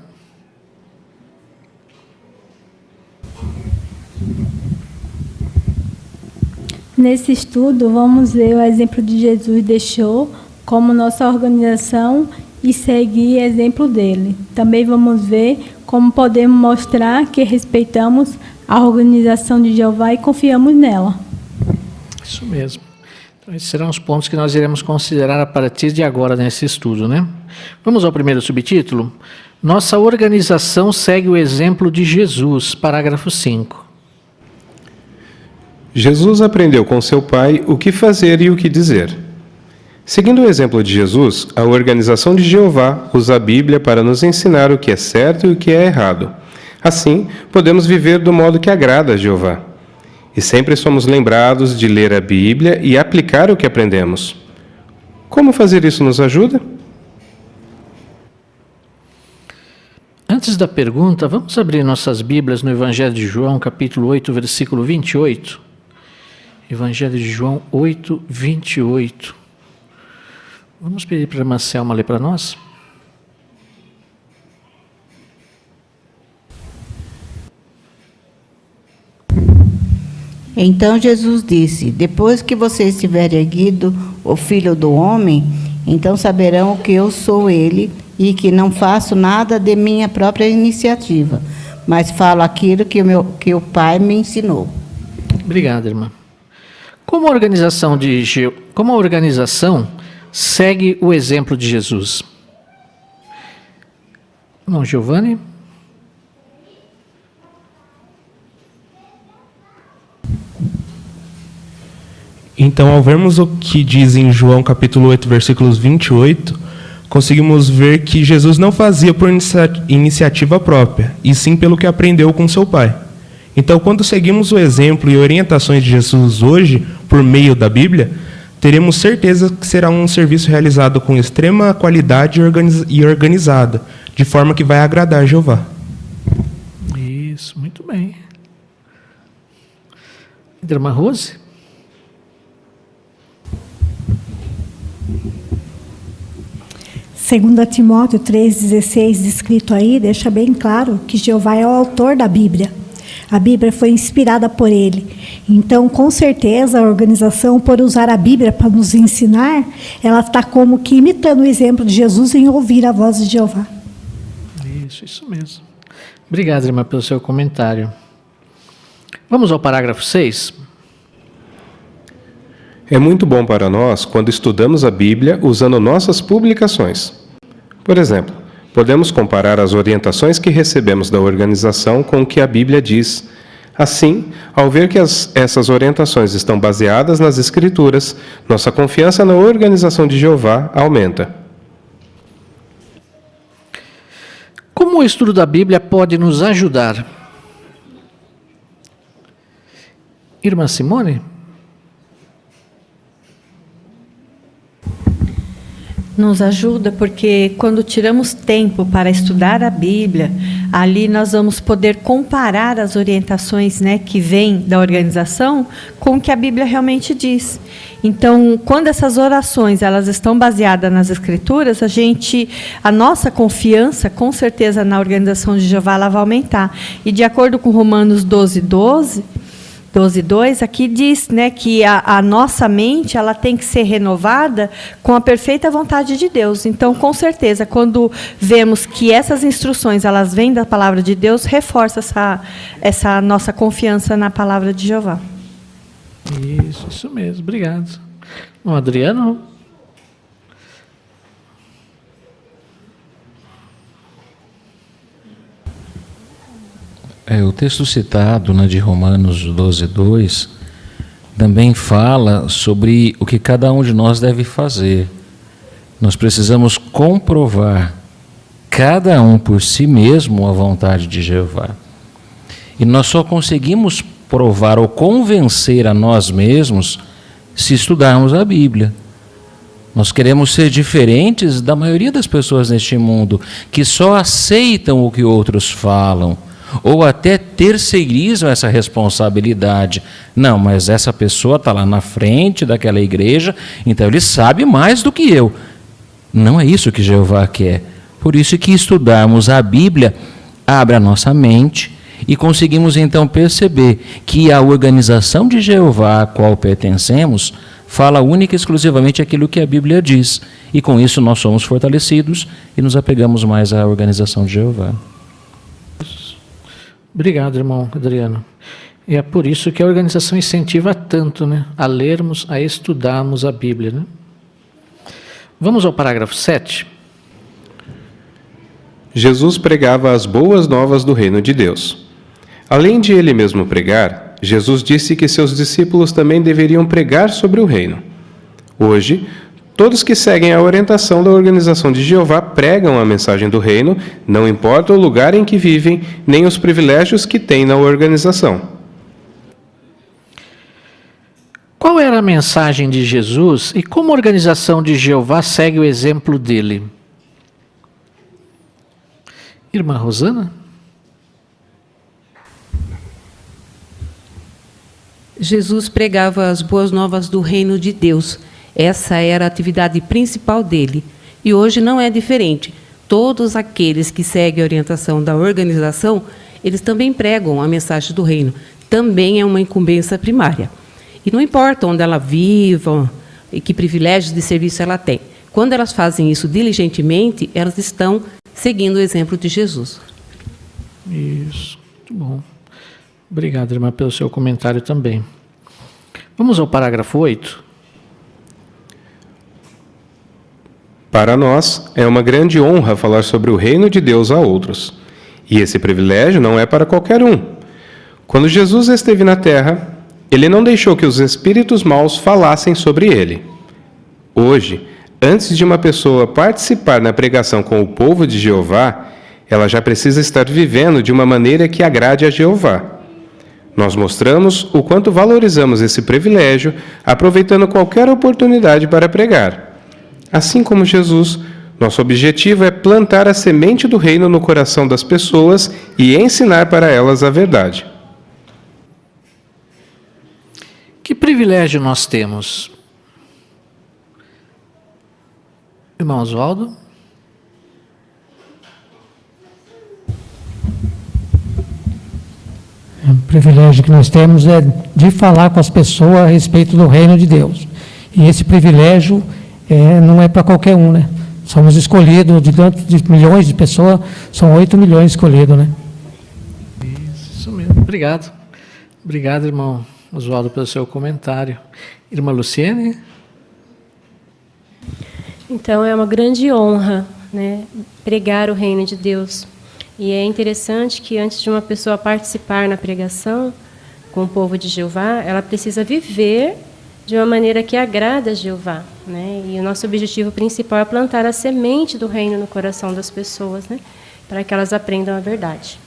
Nesse estudo, vamos ver o exemplo que Jesus deixou como nossa organização e seguir exemplo dele. Também vamos ver como podemos mostrar que respeitamos a organização de Jeová e confiamos nela. Isso mesmo. Então, esses serão os pontos que nós iremos considerar a partir de agora nesse estudo, né? Vamos ao primeiro subtítulo. Nossa organização segue o exemplo de Jesus, parágrafo 5. Jesus aprendeu com seu Pai o que fazer e o que dizer. Seguindo o exemplo de Jesus, a organização de Jeová usa a Bíblia para nos ensinar o que é certo e o que é errado. Assim, podemos viver do modo que agrada a Jeová. E sempre somos lembrados de ler a Bíblia e aplicar o que aprendemos. Como fazer isso nos ajuda? Antes da pergunta, vamos abrir nossas Bíblias no Evangelho de João, capítulo 8, versículo 28. Evangelho de João 8, 28. Vamos pedir para a irmã Selma ler para nós? Então Jesus disse: depois que vocês tiverem erguido o Filho do Homem, então saberão que eu sou ele e que não faço nada de minha própria iniciativa, mas falo aquilo que o Pai me ensinou. Obrigado, irmã. Como a organização segue o exemplo de Jesus? Irmão Giovanni? Então, ao vermos o que diz em João capítulo 8, versículos 28, conseguimos ver que Jesus não fazia por iniciativa própria, e sim pelo que aprendeu com seu Pai. Então, quando seguimos o exemplo e orientações de Jesus hoje, por meio da Bíblia, teremos certeza que será um serviço realizado com extrema qualidade e organizada, de forma que vai agradar Jeová. Isso, muito bem. Irmã Rose? Segundo Timóteo 3,16, escrito aí, deixa bem claro que Jeová é o autor da Bíblia. A Bíblia foi inspirada por ele. Então, com certeza, a organização, por usar a Bíblia para nos ensinar, ela está como que imitando o exemplo de Jesus em ouvir a voz de Jeová. Isso mesmo. Obrigado, irmã, pelo seu comentário. Vamos ao parágrafo 6. É muito bom para nós quando estudamos a Bíblia usando nossas publicações. Por exemplo, podemos comparar as orientações que recebemos da organização com o que a Bíblia diz. Assim, ao ver que essas orientações estão baseadas nas Escrituras, nossa confiança na organização de Jeová aumenta. Como o estudo da Bíblia pode nos ajudar? Irmã Simone? Nos ajuda porque quando tiramos tempo para estudar a Bíblia, ali nós vamos poder comparar as orientações, né, que vêm da organização com o que a Bíblia realmente diz. Então, quando essas orações elas estão baseadas nas Escrituras, a nossa confiança, com certeza, na organização de Jeová, ela vai aumentar. E de acordo com Romanos 12:2, aqui diz, né, que a nossa mente ela tem que ser renovada com a perfeita vontade de Deus. Então, com certeza, quando vemos que essas instruções elas vêm da palavra de Deus, reforça essa nossa confiança na palavra de Jeová. Isso mesmo. Obrigado. Bom, Adriano? O texto citado, de Romanos 12:2, também fala sobre o que cada um de nós deve fazer. Nós precisamos comprovar, cada um por si mesmo, a vontade de Jeová. E nós só conseguimos provar ou convencer a nós mesmos se estudarmos a Bíblia. Nós queremos ser diferentes da maioria das pessoas neste mundo, que só aceitam o que outros falam, ou até terceirizam essa responsabilidade. Não, mas essa pessoa está lá na frente daquela igreja, então ele sabe mais do que eu. Não é isso que Jeová quer. Por isso que estudarmos a Bíblia abre a nossa mente e conseguimos então perceber que a organização de Jeová a qual pertencemos fala única e exclusivamente aquilo que a Bíblia diz. E com isso nós somos fortalecidos e nos apegamos mais à organização de Jeová. Obrigado, irmão Adriano. E é por isso que a organização incentiva tanto, a lermos, a estudarmos a Bíblia. Vamos ao parágrafo 7. Jesus pregava as boas novas do reino de Deus. Além de ele mesmo pregar, Jesus disse que seus discípulos também deveriam pregar sobre o reino. Hoje, todos que seguem a orientação da organização de Jeová pregam a mensagem do reino, não importa o lugar em que vivem, nem os privilégios que têm na organização. Qual era a mensagem de Jesus e como a organização de Jeová segue o exemplo dele? Irmã Rosana? Jesus pregava as boas novas do reino de Deus. Essa era a atividade principal dele. E hoje não é diferente. Todos aqueles que seguem a orientação da organização, eles também pregam a mensagem do reino. Também é uma incumbência primária. E não importa onde ela viva e que privilégios de serviço ela tem. Quando elas fazem isso diligentemente, elas estão seguindo o exemplo de Jesus. Isso, muito bom. Obrigado, irmã, pelo seu comentário também. Vamos ao parágrafo 8. Para nós, é uma grande honra falar sobre o reino de Deus a outros. E esse privilégio não é para qualquer um. Quando Jesus esteve na terra, ele não deixou que os espíritos maus falassem sobre ele. Hoje, antes de uma pessoa participar na pregação com o povo de Jeová, ela já precisa estar vivendo de uma maneira que agrade a Jeová. Nós mostramos o quanto valorizamos esse privilégio, aproveitando qualquer oportunidade para pregar. Assim como Jesus, nosso objetivo é plantar a semente do reino no coração das pessoas e ensinar para elas a verdade. Que privilégio nós temos? Irmão Oswaldo? O privilégio que nós temos é de falar com as pessoas a respeito do reino de Deus. E esse privilégio não é para qualquer um, né? Somos escolhidos de milhões de pessoas, são 8 milhões escolhidos, né? Isso mesmo. Obrigado. Obrigado, irmão Oswaldo, pelo seu comentário. Irmã Luciene? Então, é uma grande honra, né, pregar o reino de Deus. E é interessante que antes de uma pessoa participar na pregação com o povo de Jeová, ela precisa viver de uma maneira que agrada a Jeová, né? E o nosso objetivo principal é plantar a semente do reino no coração das pessoas, né, para que elas aprendam a verdade.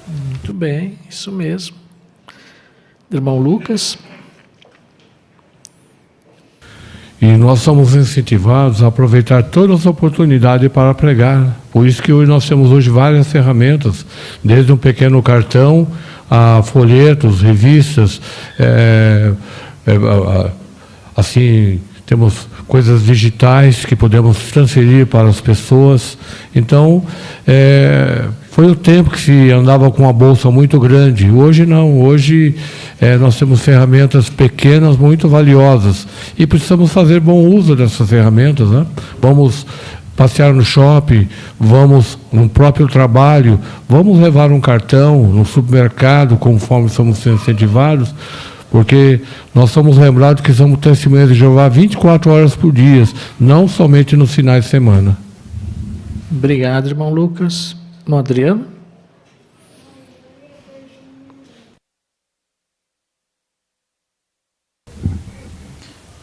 Muito bem, isso mesmo. Irmão Lucas? E nós somos incentivados a aproveitar todas as oportunidades para pregar. Por isso que hoje nós temos várias ferramentas, desde um pequeno cartão a folhetos, revistas, assim, temos coisas digitais que podemos transferir para as pessoas. Então, foi o tempo que se andava com uma bolsa muito grande. Hoje não, hoje nós temos ferramentas pequenas, muito valiosas. E precisamos fazer bom uso dessas ferramentas, né? Vamos passear no shopping, vamos no próprio trabalho, vamos levar um cartão no supermercado, conforme somos incentivados, porque nós somos lembrados que somos testemunhas de Jeová 24 horas por dia, não somente nos finais de semana. Obrigado, irmão Lucas. Irmão Adriano?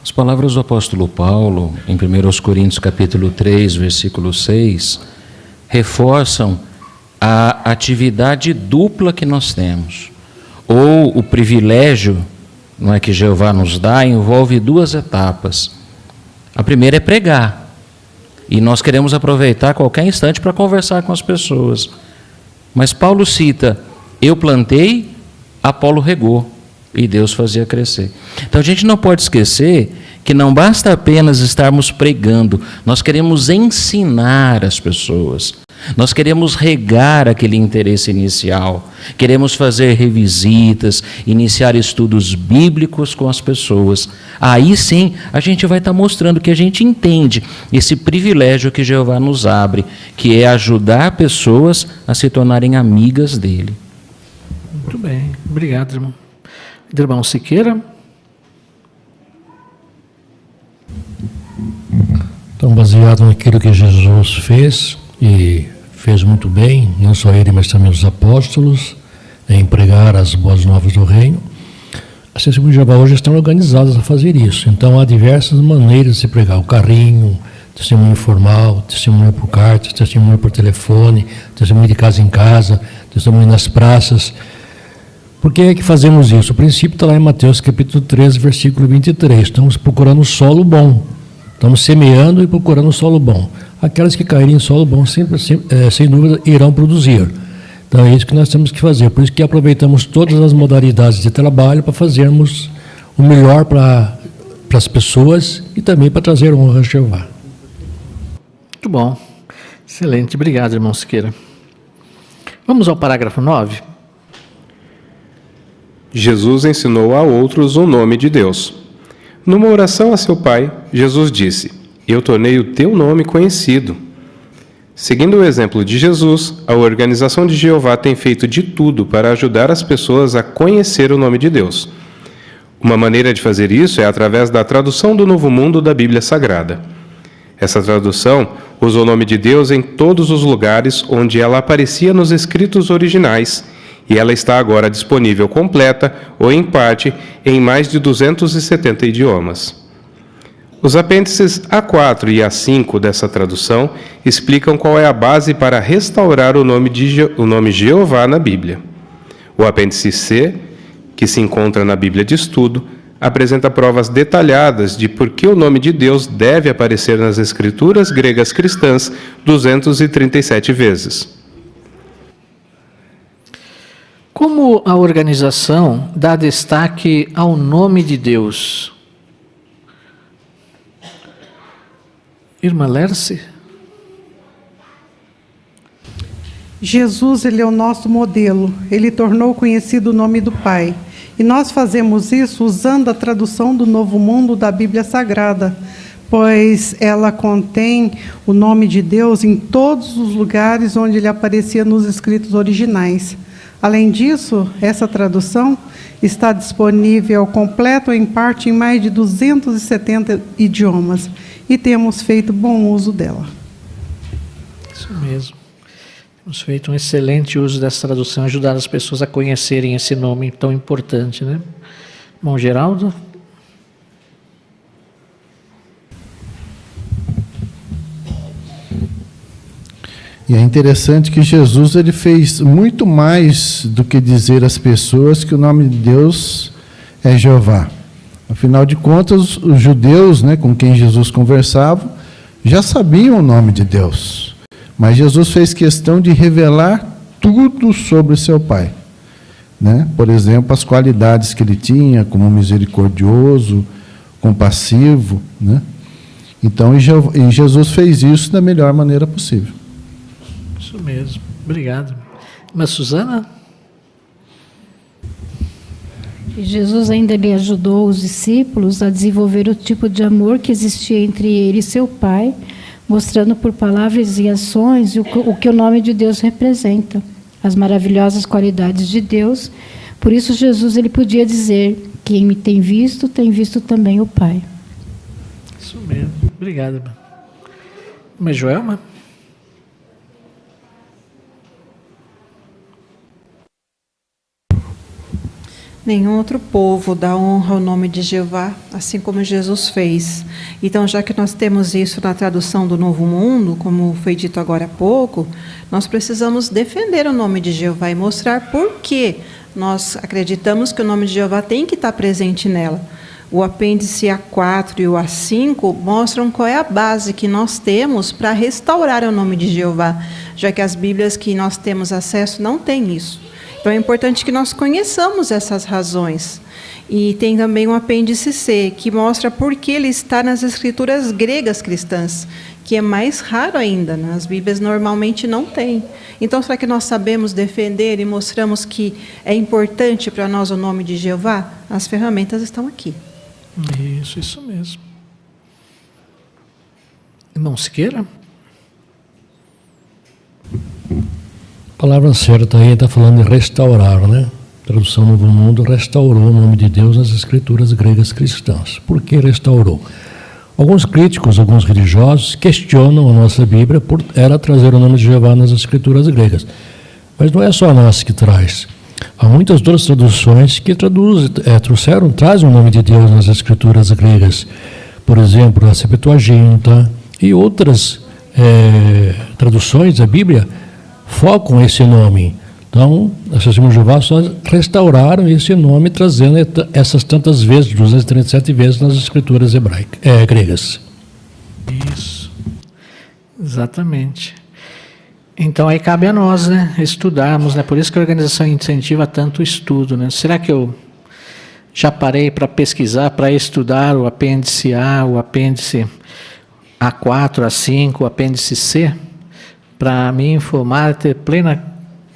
As palavras do apóstolo Paulo, em 1 Coríntios capítulo 3, versículo 6, reforçam a atividade dupla que nós temos. Ou o privilégio, não é, que Jeová nos dá, envolve duas etapas. A primeira é pregar. E nós queremos aproveitar qualquer instante para conversar com as pessoas. Mas Paulo cita, eu plantei, Apolo regou, e Deus fazia crescer. Então a gente não pode esquecer que não basta apenas estarmos pregando, nós queremos ensinar as pessoas. Nós queremos regar aquele interesse inicial, queremos fazer revisitas, iniciar estudos bíblicos com as pessoas. Aí sim, a gente vai estar mostrando que a gente entende esse privilégio que Jeová nos abre, que é ajudar pessoas a se tornarem amigas dele. Muito bem, obrigado, irmão. Irmão Siqueira? Então, baseado naquilo que Jesus fez, e fez muito bem, não só ele, mas também os apóstolos, em pregar as boas novas do reino, as Testemunhas de Jeová hoje estão organizadas a fazer isso. Então, há diversas maneiras de se pregar: o carrinho, testemunho informal, testemunho por carta, testemunho por telefone, testemunho de casa em casa, testemunho nas praças. Por que é que fazemos isso? O princípio está lá em Mateus capítulo 13, versículo 23. Estamos procurando solo bom. Estamos semeando e procurando solo bom. Aquelas que caírem em solo bom, sem dúvida, irão produzir. Então é isso que nós temos que fazer. Por isso que aproveitamos todas as modalidades de trabalho para fazermos o melhor para as pessoas e também para trazer honra a Jeová. Muito bom. Excelente. Obrigado, irmão Siqueira. Vamos ao parágrafo 9. Jesus ensinou a outros o nome de Deus. Numa oração a seu Pai, Jesus disse: eu tornei o teu nome conhecido. Seguindo o exemplo de Jesus, a Organização de Jeová tem feito de tudo para ajudar as pessoas a conhecer o nome de Deus. Uma maneira de fazer isso é através da tradução do Novo Mundo da Bíblia Sagrada. Essa tradução usa o nome de Deus em todos os lugares onde ela aparecia nos escritos originais, e ela está agora disponível completa ou em parte em mais de 270 idiomas. Os apêndices A4 e A5 dessa tradução explicam qual é a base para restaurar o nome Jeová na Bíblia. O apêndice C, que se encontra na Bíblia de Estudo, apresenta provas detalhadas de por que o nome de Deus deve aparecer nas escrituras gregas cristãs 237 vezes. Como a organização dá destaque ao nome de Deus? Irmã Lerce? Jesus, ele é o nosso modelo. Ele tornou conhecido o nome do Pai. E nós fazemos isso usando a tradução do Novo Mundo da Bíblia Sagrada, pois ela contém o nome de Deus em todos os lugares onde ele aparecia nos escritos originais. Além disso, essa tradução está disponível completo ou em parte em mais de 270 idiomas e temos feito bom uso dela. Isso mesmo. Temos feito um excelente uso dessa tradução, ajudar as pessoas a conhecerem esse nome tão importante, né? Bom, Geraldo? E é interessante que Jesus ele fez muito mais do que dizer às pessoas que o nome de Deus é Jeová. Afinal de contas, os judeus, né, com quem Jesus conversava, já sabiam o nome de Deus. Mas Jesus fez questão de revelar tudo sobre seu Pai. Né? Por exemplo, as qualidades que ele tinha, como misericordioso, compassivo. Né? Então, e Jesus fez isso da melhor maneira possível. Isso mesmo. Obrigado. Mas Suzana? Jesus ainda lhe ajudou os discípulos a desenvolver o tipo de amor que existia entre ele e seu Pai, mostrando por palavras e ações o que o nome de Deus representa, as maravilhosas qualidades de Deus. Por isso Jesus ele podia dizer: quem me tem visto também o Pai. Isso mesmo. Obrigado. Mas Joelma? Nenhum outro povo dá honra ao nome de Jeová, assim como Jesus fez. Então, já que nós temos isso na tradução do Novo Mundo, como foi dito agora há pouco, nós precisamos defender o nome de Jeová e mostrar por que nós acreditamos que o nome de Jeová tem que estar presente nela. O apêndice A4 e o A5 mostram qual é a base que nós temos para restaurar o nome de Jeová, já que as Bíblias que nós temos acesso não têm isso. Então, é importante que nós conheçamos essas razões. E tem também um apêndice C, que mostra por que ele está nas escrituras gregas cristãs, que é mais raro ainda, né? As Bíblias normalmente não têm. Então, será que nós sabemos defender e mostramos que é importante para nós o nome de Jeová? As ferramentas estão aqui. Isso mesmo. Irmão Siqueira? A palavra certa aí está falando de restaurar, né? Tradução Novo Mundo, restaurou o nome de Deus nas escrituras gregas cristãs. Por que restaurou? Alguns críticos, alguns religiosos, questionam a nossa Bíblia por ela trazer o nome de Jeová nas escrituras gregas. Mas não é só a nossa que traz. Há muitas outras traduções que trazem o nome de Deus nas escrituras gregas. Por exemplo, a Septuaginta e outras traduções da Bíblia focam esse nome. Então, as Testemunhas de Jeová só restauraram esse nome, trazendo essas tantas vezes, 237 vezes, nas escrituras gregas. Isso. Exatamente. Então, aí cabe a nós, né, estudarmos, né? Por isso que a organização incentiva tanto o estudo, né? Será que eu já parei para pesquisar, para estudar o apêndice A, o apêndice A4, A5, o apêndice C? Para me informar, ter plena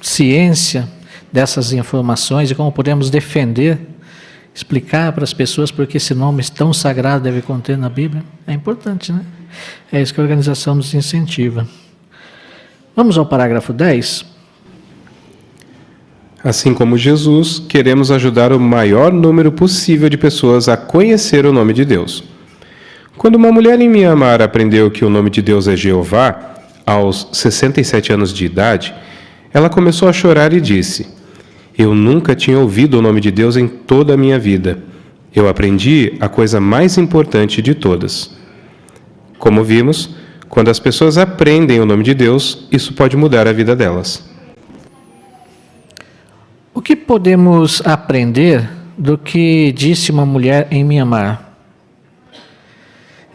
ciência dessas informações e como podemos defender, explicar para as pessoas por que esse nome tão sagrado deve conter na Bíblia. É importante, né? É isso que a organização nos incentiva. Vamos ao parágrafo 10. Assim como Jesus, queremos ajudar o maior número possível de pessoas a conhecer o nome de Deus. Quando uma mulher em Mianmar aprendeu que o nome de Deus é Jeová, aos 67 anos de idade, ela começou a chorar e disse: eu nunca tinha ouvido o nome de Deus em toda a minha vida. Eu aprendi a coisa mais importante de todas. Como vimos, quando as pessoas aprendem o nome de Deus, isso pode mudar a vida delas. O que podemos aprender do que disse uma mulher em Mianmar?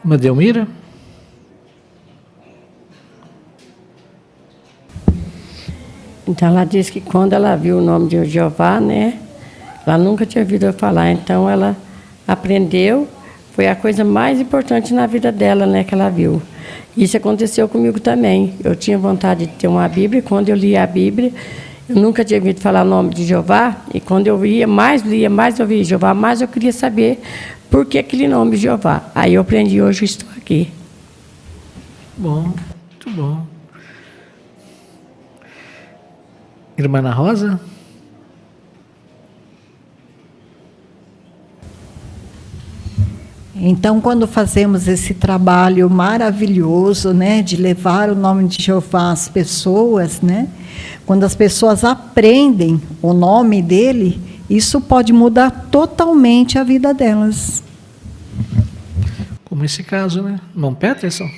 Madelmira? Então ela disse que quando ela viu o nome de Jeová, né, ela nunca tinha ouvido falar, então ela aprendeu, foi a coisa mais importante na vida dela, né, que ela viu. Isso aconteceu comigo também. Eu tinha vontade de ter uma Bíblia, e quando eu lia a Bíblia, eu nunca tinha ouvido falar o nome de Jeová, e quando eu lia, mais eu via Jeová, mais eu queria saber por que aquele nome de Jeová. Aí eu aprendi, hoje eu estou aqui. Bom, muito bom. Irmã Ana Rosa? Então, quando fazemos esse trabalho maravilhoso, né, de levar o nome de Jeová às pessoas, né, quando as pessoas aprendem o nome dele, isso pode mudar totalmente a vida delas. Como esse caso, né? Irmão Peterson?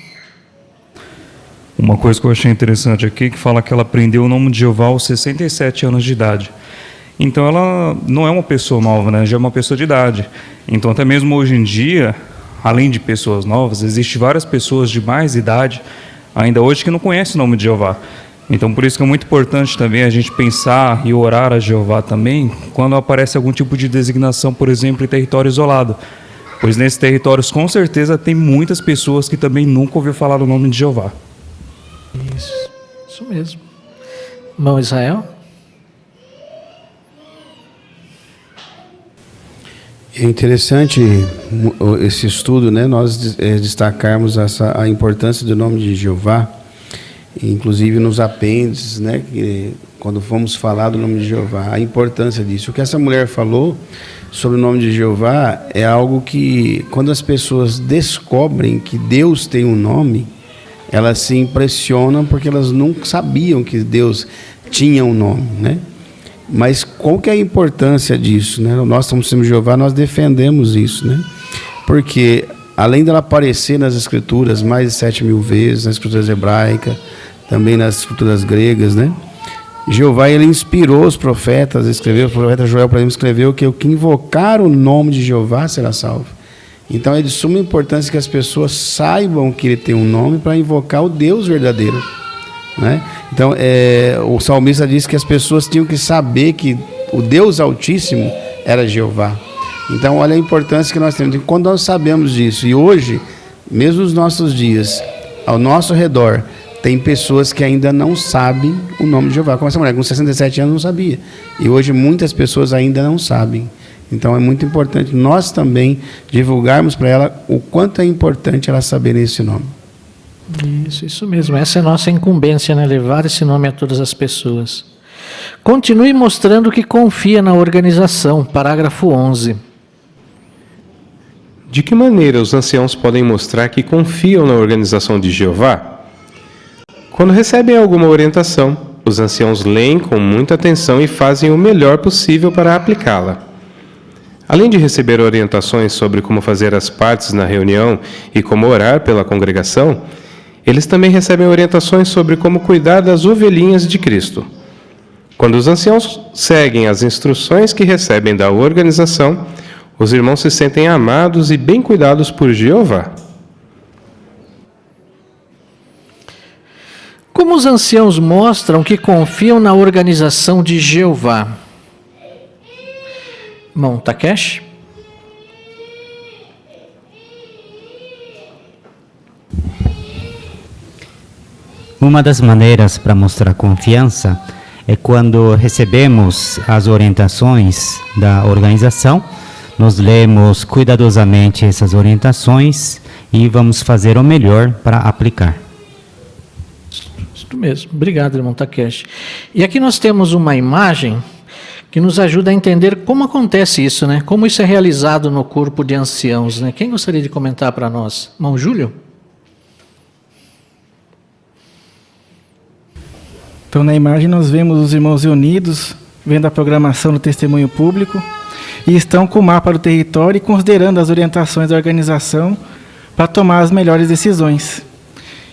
Uma coisa que eu achei interessante aqui, que fala que ela aprendeu o nome de Jeová aos 67 anos de idade. Então ela não é uma pessoa nova, né? Já é uma pessoa de idade. Então até mesmo hoje em dia, além de pessoas novas, existem várias pessoas de mais idade, ainda hoje, que não conhecem o nome de Jeová. Então por isso que é muito importante também a gente pensar e orar a Jeová também, quando aparece algum tipo de designação, por exemplo, em território isolado. Pois nesses territórios, com certeza, tem muitas pessoas que também nunca ouviram falar do nome de Jeová. Isso mesmo. Irmão Israel? É interessante esse estudo, né? Nós destacarmos a importância do nome de Jeová, inclusive nos apêndices, né? Que, quando vamos falar do nome de Jeová, a importância disso. O que essa mulher falou sobre o nome de Jeová é algo que, quando as pessoas descobrem que Deus tem um nome, elas se impressionam porque elas nunca sabiam que Deus tinha um nome, né? Mas qual que é a importância disso, né? Nós, como testemunho de Jeová, nós defendemos isso, né? Porque, além dela aparecer nas Escrituras mais de 7.000 vezes, nas Escrituras hebraicas, também nas Escrituras gregas, né? Jeová, ele inspirou os profetas, escreveu, o profeta Joel, por exemplo, escreveu que o que invocar o nome de Jeová será salvo. Então é de suma importância que as pessoas saibam que ele tem um nome para invocar o Deus verdadeiro, né? Então o salmista diz que as pessoas tinham que saber que o Deus Altíssimo era Jeová. Então olha a importância que nós temos. Quando nós sabemos disso, e hoje, mesmo nos nossos dias, ao nosso redor, tem pessoas que ainda não sabem o nome de Jeová. Como essa mulher, com 67 anos, não sabia. E hoje muitas pessoas ainda não sabem. Então é muito importante nós também divulgarmos para ela o quanto é importante ela saber esse nome. Isso mesmo. Essa é a nossa incumbência, né? Levar esse nome a todas as pessoas. Continue mostrando que confia na organização. Parágrafo 11. De que maneira os anciãos podem mostrar que confiam na organização de Jeová? Quando recebem alguma orientação, os anciãos leem com muita atenção e fazem o melhor possível para aplicá-la. Além de receber orientações sobre como fazer as partes na reunião e como orar pela congregação, eles também recebem orientações sobre como cuidar das ovelhinhas de Cristo. Quando os anciãos seguem as instruções que recebem da organização, os irmãos se sentem amados e bem cuidados por Jeová. Como os anciãos mostram que confiam na organização de Jeová? Irmão Takeshi? Uma das maneiras para mostrar confiança é quando recebemos as orientações da organização, nós lemos cuidadosamente essas orientações e vamos fazer o melhor para aplicar. Isso mesmo. Obrigado, irmão Takeshi. E aqui nós temos uma imagem que nos ajuda a entender como acontece isso, né? Como isso é realizado no corpo de anciãos, né? Quem gostaria de comentar para nós? Irmão Júlio? Então, na imagem nós vemos os irmãos reunidos, vendo a programação do testemunho público, e estão com o mapa do território e considerando as orientações da organização para tomar as melhores decisões.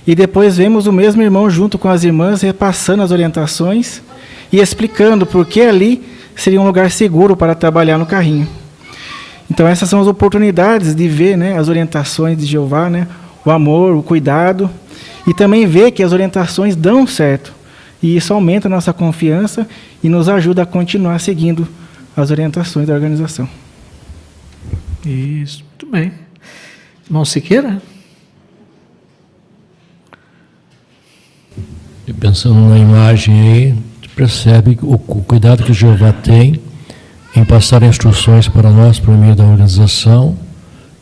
E depois vemos o mesmo irmão junto com as irmãs repassando as orientações e explicando por que ali seria um lugar seguro para trabalhar no carrinho. Então essas são as oportunidades de ver, né, as orientações de Jeová, né, o amor, o cuidado, e também ver que as orientações dão certo. E isso aumenta a nossa confiança e nos ajuda a continuar seguindo as orientações da organização. Isso, muito bem. Irmão Siqueira? E pensando na imagem aí, você percebe o cuidado que Jeová tem em passar instruções para nós por meio da organização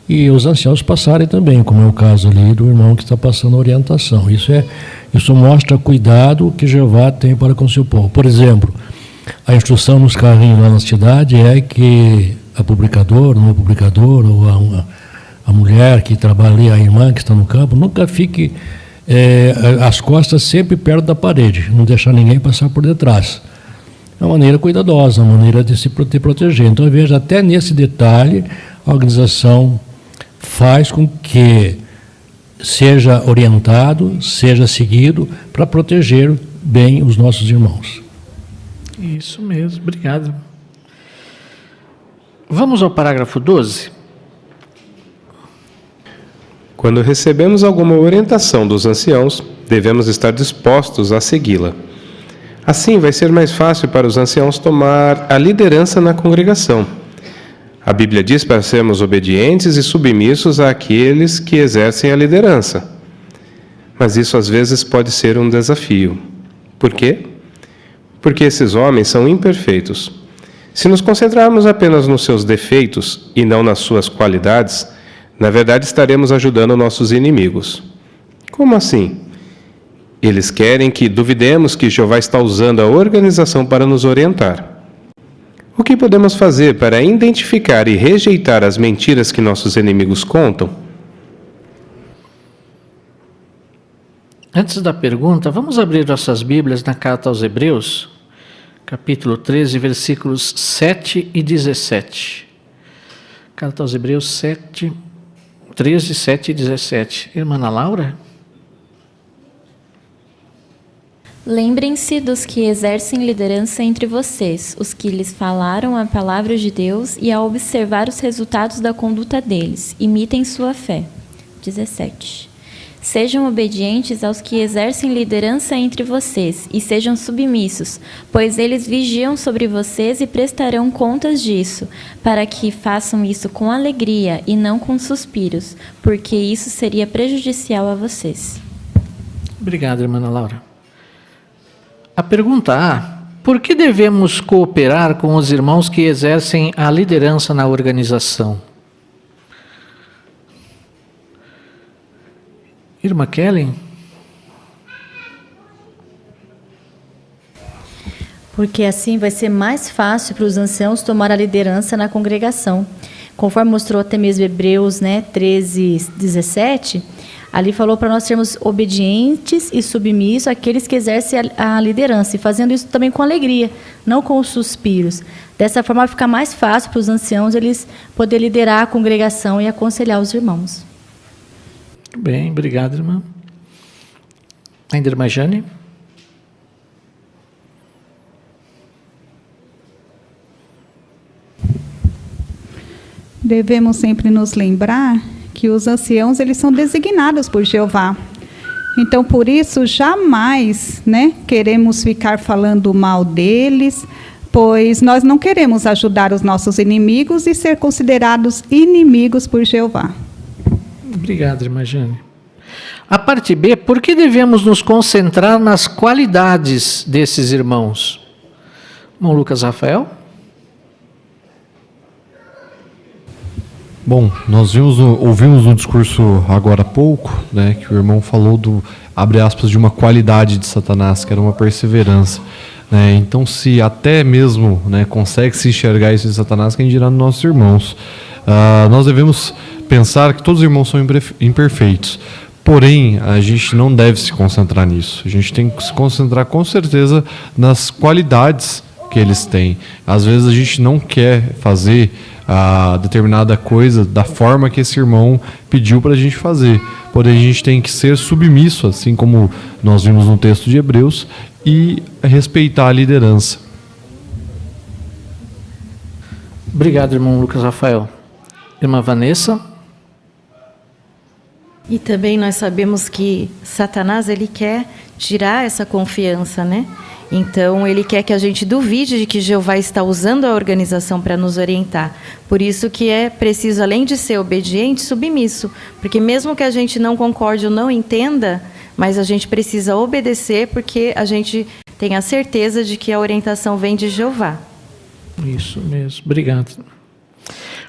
e os anciãos passarem também, como é o caso ali do irmão que está passando a orientação. Isso mostra o cuidado que Jeová tem para com o seu povo. Por exemplo, a instrução nos carrinhos lá na cidade é que a publicadora, ou a mulher que trabalha ali, a irmã que está no campo, nunca fique as costas sempre perto da parede, não deixar ninguém passar por detrás. É uma maneira cuidadosa, uma maneira de se proteger. Então, veja, até nesse detalhe, a organização faz com que seja orientado, seja seguido, para proteger bem os nossos irmãos. Isso mesmo, obrigado. Vamos ao parágrafo 12. Quando recebemos alguma orientação dos anciãos, devemos estar dispostos a segui-la. Assim, vai ser mais fácil para os anciãos tomar a liderança na congregação. A Bíblia diz para sermos obedientes e submissos àqueles que exercem a liderança. Mas isso às vezes pode ser um desafio. Por quê? Porque esses homens são imperfeitos. Se nos concentrarmos apenas nos seus defeitos e não nas suas qualidades, na verdade estaremos ajudando nossos inimigos. Como assim? Eles querem que duvidemos que Jeová está usando a organização para nos orientar. O que podemos fazer para identificar e rejeitar as mentiras que nossos inimigos contam? Antes da pergunta, vamos abrir nossas Bíblias na carta aos Hebreus, capítulo 13, versículos 7 e 17. Carta aos Hebreus 13, 7 e 17. Irmã Ana Laura? Lembrem-se dos que exercem liderança entre vocês, os que lhes falaram a palavra de Deus, e ao observar os resultados da conduta deles, imitem sua fé. 17. Sejam obedientes aos que exercem liderança entre vocês, e sejam submissos, pois eles vigiam sobre vocês e prestarão contas disso, para que façam isso com alegria e não com suspiros, porque isso seria prejudicial a vocês. Obrigado, irmã Ana Laura. A pergunta A: por que devemos cooperar com os irmãos que exercem a liderança na organização? Irmã Kellen? Porque assim vai ser mais fácil para os anciãos tomar a liderança na congregação. Conforme mostrou até mesmo Hebreus 13, 17, ali falou para nós sermos obedientes e submissos àqueles que exercem a liderança, e fazendo isso também com alegria, não com os suspiros. Dessa forma vai ficar mais fácil para os anciãos eles poder liderar a congregação e aconselhar os irmãos. Bem, obrigado, irmã. Ainda irmã Jane? Devemos sempre nos lembrar que os anciãos, eles são designados por Jeová. Então, por isso, jamais, queremos ficar falando mal deles, pois nós não queremos ajudar os nossos inimigos e ser considerados inimigos por Jeová. Obrigado, irmã Jane. A parte B: por que devemos nos concentrar nas qualidades desses irmãos? Irmão Lucas Rafael? Bom, nós ouvimos no discurso agora há pouco, que o irmão falou abre aspas, de uma qualidade de Satanás, que era uma perseverança. Então, se até mesmo consegue se enxergar isso de Satanás, quem dirá nos nossos irmãos? Nós devemos pensar que todos os irmãos são imperfeitos. Porém, a gente não deve se concentrar nisso. A gente tem que se concentrar com certeza nas qualidades que eles têm. Às vezes a gente não quer fazer determinada coisa da forma que esse irmão pediu para a gente fazer. Porém, a gente tem que ser submisso, assim como nós vimos no texto de Hebreus, e respeitar a liderança. Obrigado, irmão Lucas Rafael. Irmã Vanessa? E também nós sabemos que Satanás, ele quer tirar essa confiança, né? Então, ele quer que a gente duvide de que Jeová está usando a organização para nos orientar. Por isso que é preciso, além de ser obediente, submisso. Porque mesmo que a gente não concorde ou não entenda, mas a gente precisa obedecer porque a gente tem a certeza de que a orientação vem de Jeová. Isso mesmo, obrigado.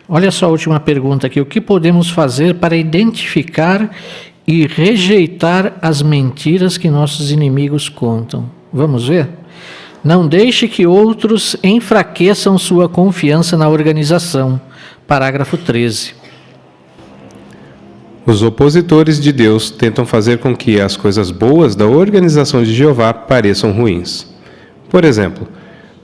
Olha só a última pergunta aqui. O que podemos fazer para identificar e rejeitar as mentiras que nossos inimigos contam? Vamos ver? Não deixe que outros enfraqueçam sua confiança na organização. Parágrafo 13. Os opositores de Deus tentam fazer com que as coisas boas da organização de Jeová pareçam ruins. Por exemplo,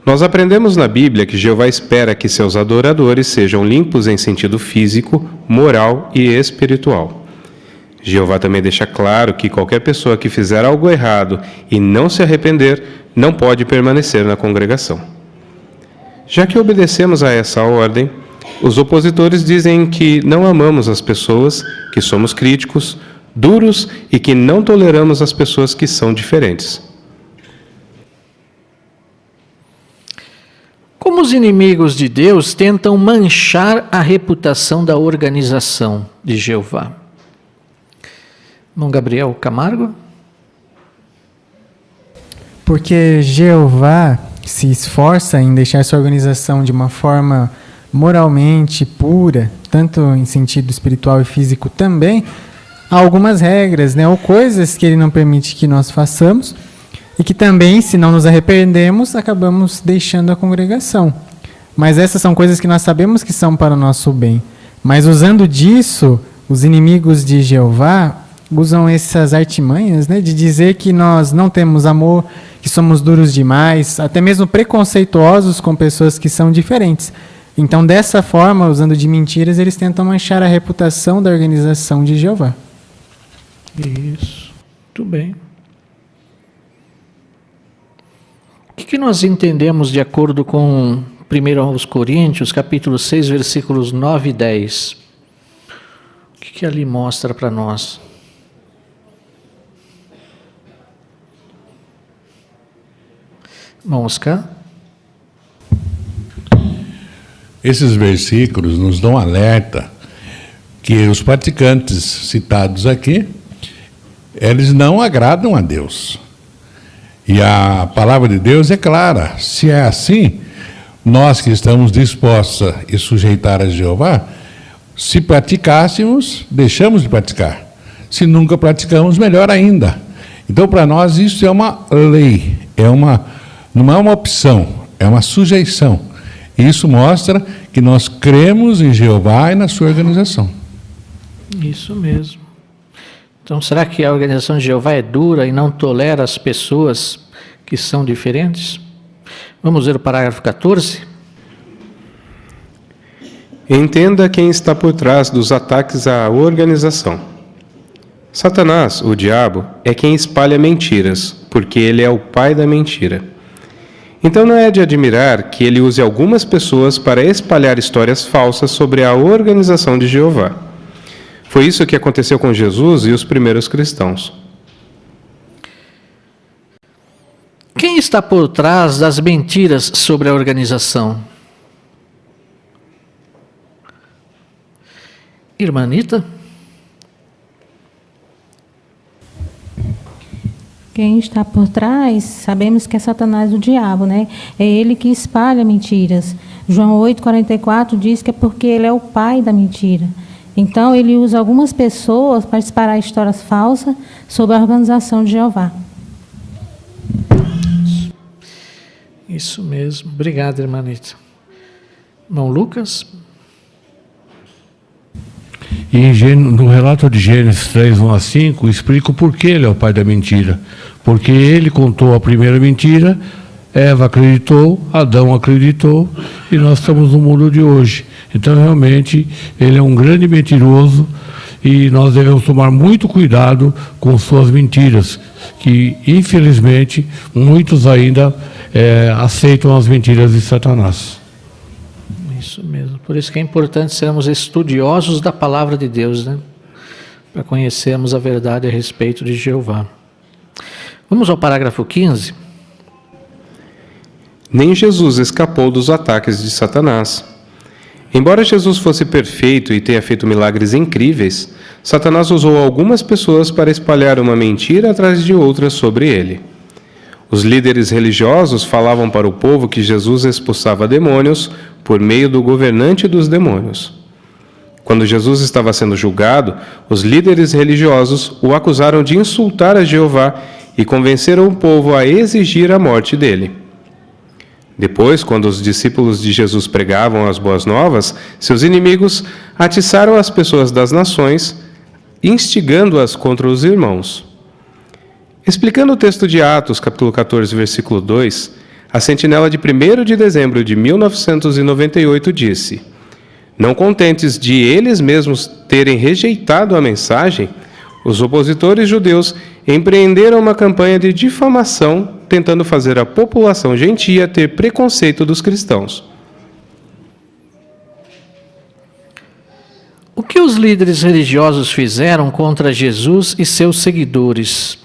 nós aprendemos na Bíblia que Jeová espera que seus adoradores sejam limpos em sentido físico, moral e espiritual. Jeová também deixa claro que qualquer pessoa que fizer algo errado e não se arrepender, não pode permanecer na congregação. Já que obedecemos a essa ordem, os opositores dizem que não amamos as pessoas, que somos críticos, duros e que não toleramos as pessoas que são diferentes. Como os inimigos de Deus tentam manchar a reputação da organização de Jeová? Irmão Gabriel Camargo? Porque Jeová se esforça em deixar essa organização de uma forma moralmente pura, tanto em sentido espiritual e físico também, há algumas regras, né, ou coisas que ele não permite que nós façamos, e que também, se não nos arrependemos, acabamos deixando a congregação. Mas essas são coisas que nós sabemos que são para o nosso bem. Mas usando disso, os inimigos de Jeová usam essas artimanhas, né, de dizer que nós não temos amor, que somos duros demais, até mesmo preconceituosos com pessoas que são diferentes. Então, dessa forma, usando de mentiras, eles tentam manchar a reputação da organização de Jeová. Isso, muito bem. O que nós entendemos de acordo com 1 aos Coríntios, capítulo 6, versículos 9 e 10? O que ali mostra para nós? Irmão Oscar? Esses versículos nos dão alerta que os praticantes citados aqui, eles não agradam a Deus. E a palavra de Deus é clara. Se é assim, nós que estamos dispostos a e sujeitar a Jeová, se praticássemos, deixamos de praticar. Se nunca praticamos, melhor ainda. Então, para nós, isso é uma lei, não é uma opção, é uma sujeição. Isso mostra que nós cremos em Jeová e na sua organização. Isso mesmo. Então, será que a organização de Jeová é dura e não tolera as pessoas que são diferentes? Vamos ver o parágrafo 14. Entenda quem está por trás dos ataques à organização. Satanás, o diabo, é quem espalha mentiras, porque ele é o pai da mentira. Então não é de admirar que ele use algumas pessoas para espalhar histórias falsas sobre a organização de Jeová. Foi isso que aconteceu com Jesus e os primeiros cristãos. Quem está por trás das mentiras sobre a organização? Irmã Anita? Quem está por trás, sabemos que é Satanás, o diabo, né? É ele que espalha mentiras. João 8,44 diz que é porque ele é o pai da mentira. Então, ele usa algumas pessoas para espalhar histórias falsas sobre a organização de Jeová. Isso mesmo. Obrigado, irmã Anita. Irmão Lucas? E no relato de Gênesis 3, 1 a 5, explica o porquê ele é o pai da mentira. Porque ele contou a primeira mentira, Eva acreditou, Adão acreditou, e nós estamos no mundo de hoje. Então, realmente, ele é um grande mentiroso e nós devemos tomar muito cuidado com suas mentiras, que, infelizmente, muitos ainda aceitam as mentiras de Satanás. Isso mesmo. Por isso que é importante sermos estudiosos da palavra de Deus, né? Para conhecermos a verdade a respeito de Jeová. Vamos ao parágrafo 15. Nem Jesus escapou dos ataques de Satanás. Embora Jesus fosse perfeito e tenha feito milagres incríveis, Satanás usou algumas pessoas para espalhar uma mentira atrás de outra sobre ele. Os líderes religiosos falavam para o povo que Jesus expulsava demônios por meio do governante dos demônios. Quando Jesus estava sendo julgado, os líderes religiosos o acusaram de insultar a Jeová e convenceram o povo a exigir a morte dele. Depois, quando os discípulos de Jesus pregavam as boas novas, seus inimigos atiçaram as pessoas das nações, instigando-as contra os irmãos. Explicando o texto de Atos, capítulo 14, versículo 2, a sentinela de 1º de dezembro de 1998 disse: não contentes de eles mesmos terem rejeitado a mensagem, os opositores judeus empreenderam uma campanha de difamação, tentando fazer a população gentia ter preconceito dos cristãos. O que os líderes religiosos fizeram contra Jesus e seus seguidores?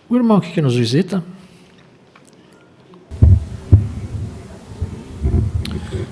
O irmão aqui que nos visita.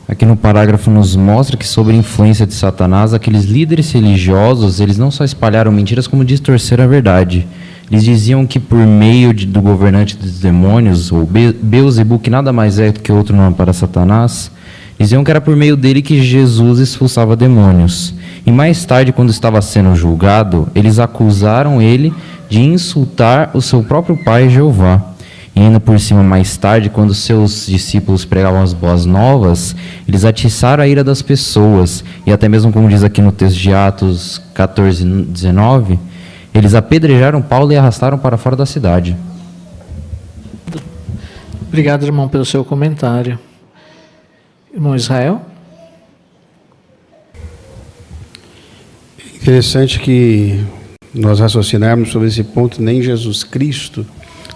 Aqui no parágrafo nos mostra que, sob a influência de Satanás, aqueles líderes religiosos, eles não só espalharam mentiras, como distorceram a verdade. Eles diziam que por meio do governante dos demônios, ou Beelzebul, que nada mais é do que outro nome para Satanás, diziam que era por meio dele que Jesus expulsava demônios. E mais tarde, quando estava sendo julgado, eles acusaram ele de insultar o seu próprio pai, Jeová. E ainda por cima, mais tarde, quando seus discípulos pregavam as boas novas, eles atiçaram a ira das pessoas. E até mesmo, como diz aqui no texto de Atos 14, 19, eles apedrejaram Paulo e arrastaram para fora da cidade. Obrigado, irmão, pelo seu comentário. Irmão Israel? Interessante que nós raciocinarmos sobre esse ponto. Nem Jesus Cristo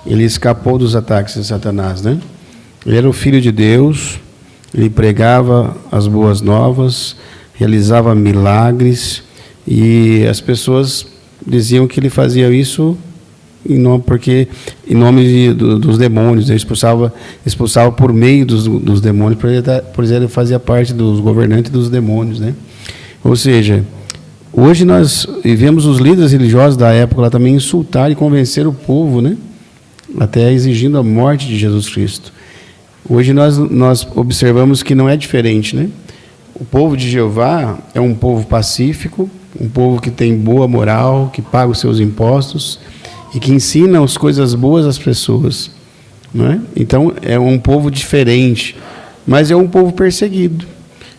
ele escapou dos ataques de Satanás, né? Ele era o Filho de Deus, ele pregava as boas novas, realizava milagres, e as pessoas diziam que ele fazia isso em nome dos demônios. Ele expulsava por meio dos demônios, por ele fazia parte dos governantes dos demônios, né? Ou seja, hoje nós vemos os líderes religiosos da época lá também insultar e convencer o povo, né? Até exigindo a morte de Jesus Cristo. Hoje nós observamos que não é diferente, né? O povo de Jeová é um povo pacífico, um povo que tem boa moral, que paga os seus impostos e que ensina as coisas boas às pessoas, não é? Então é um povo diferente, mas é um povo perseguido.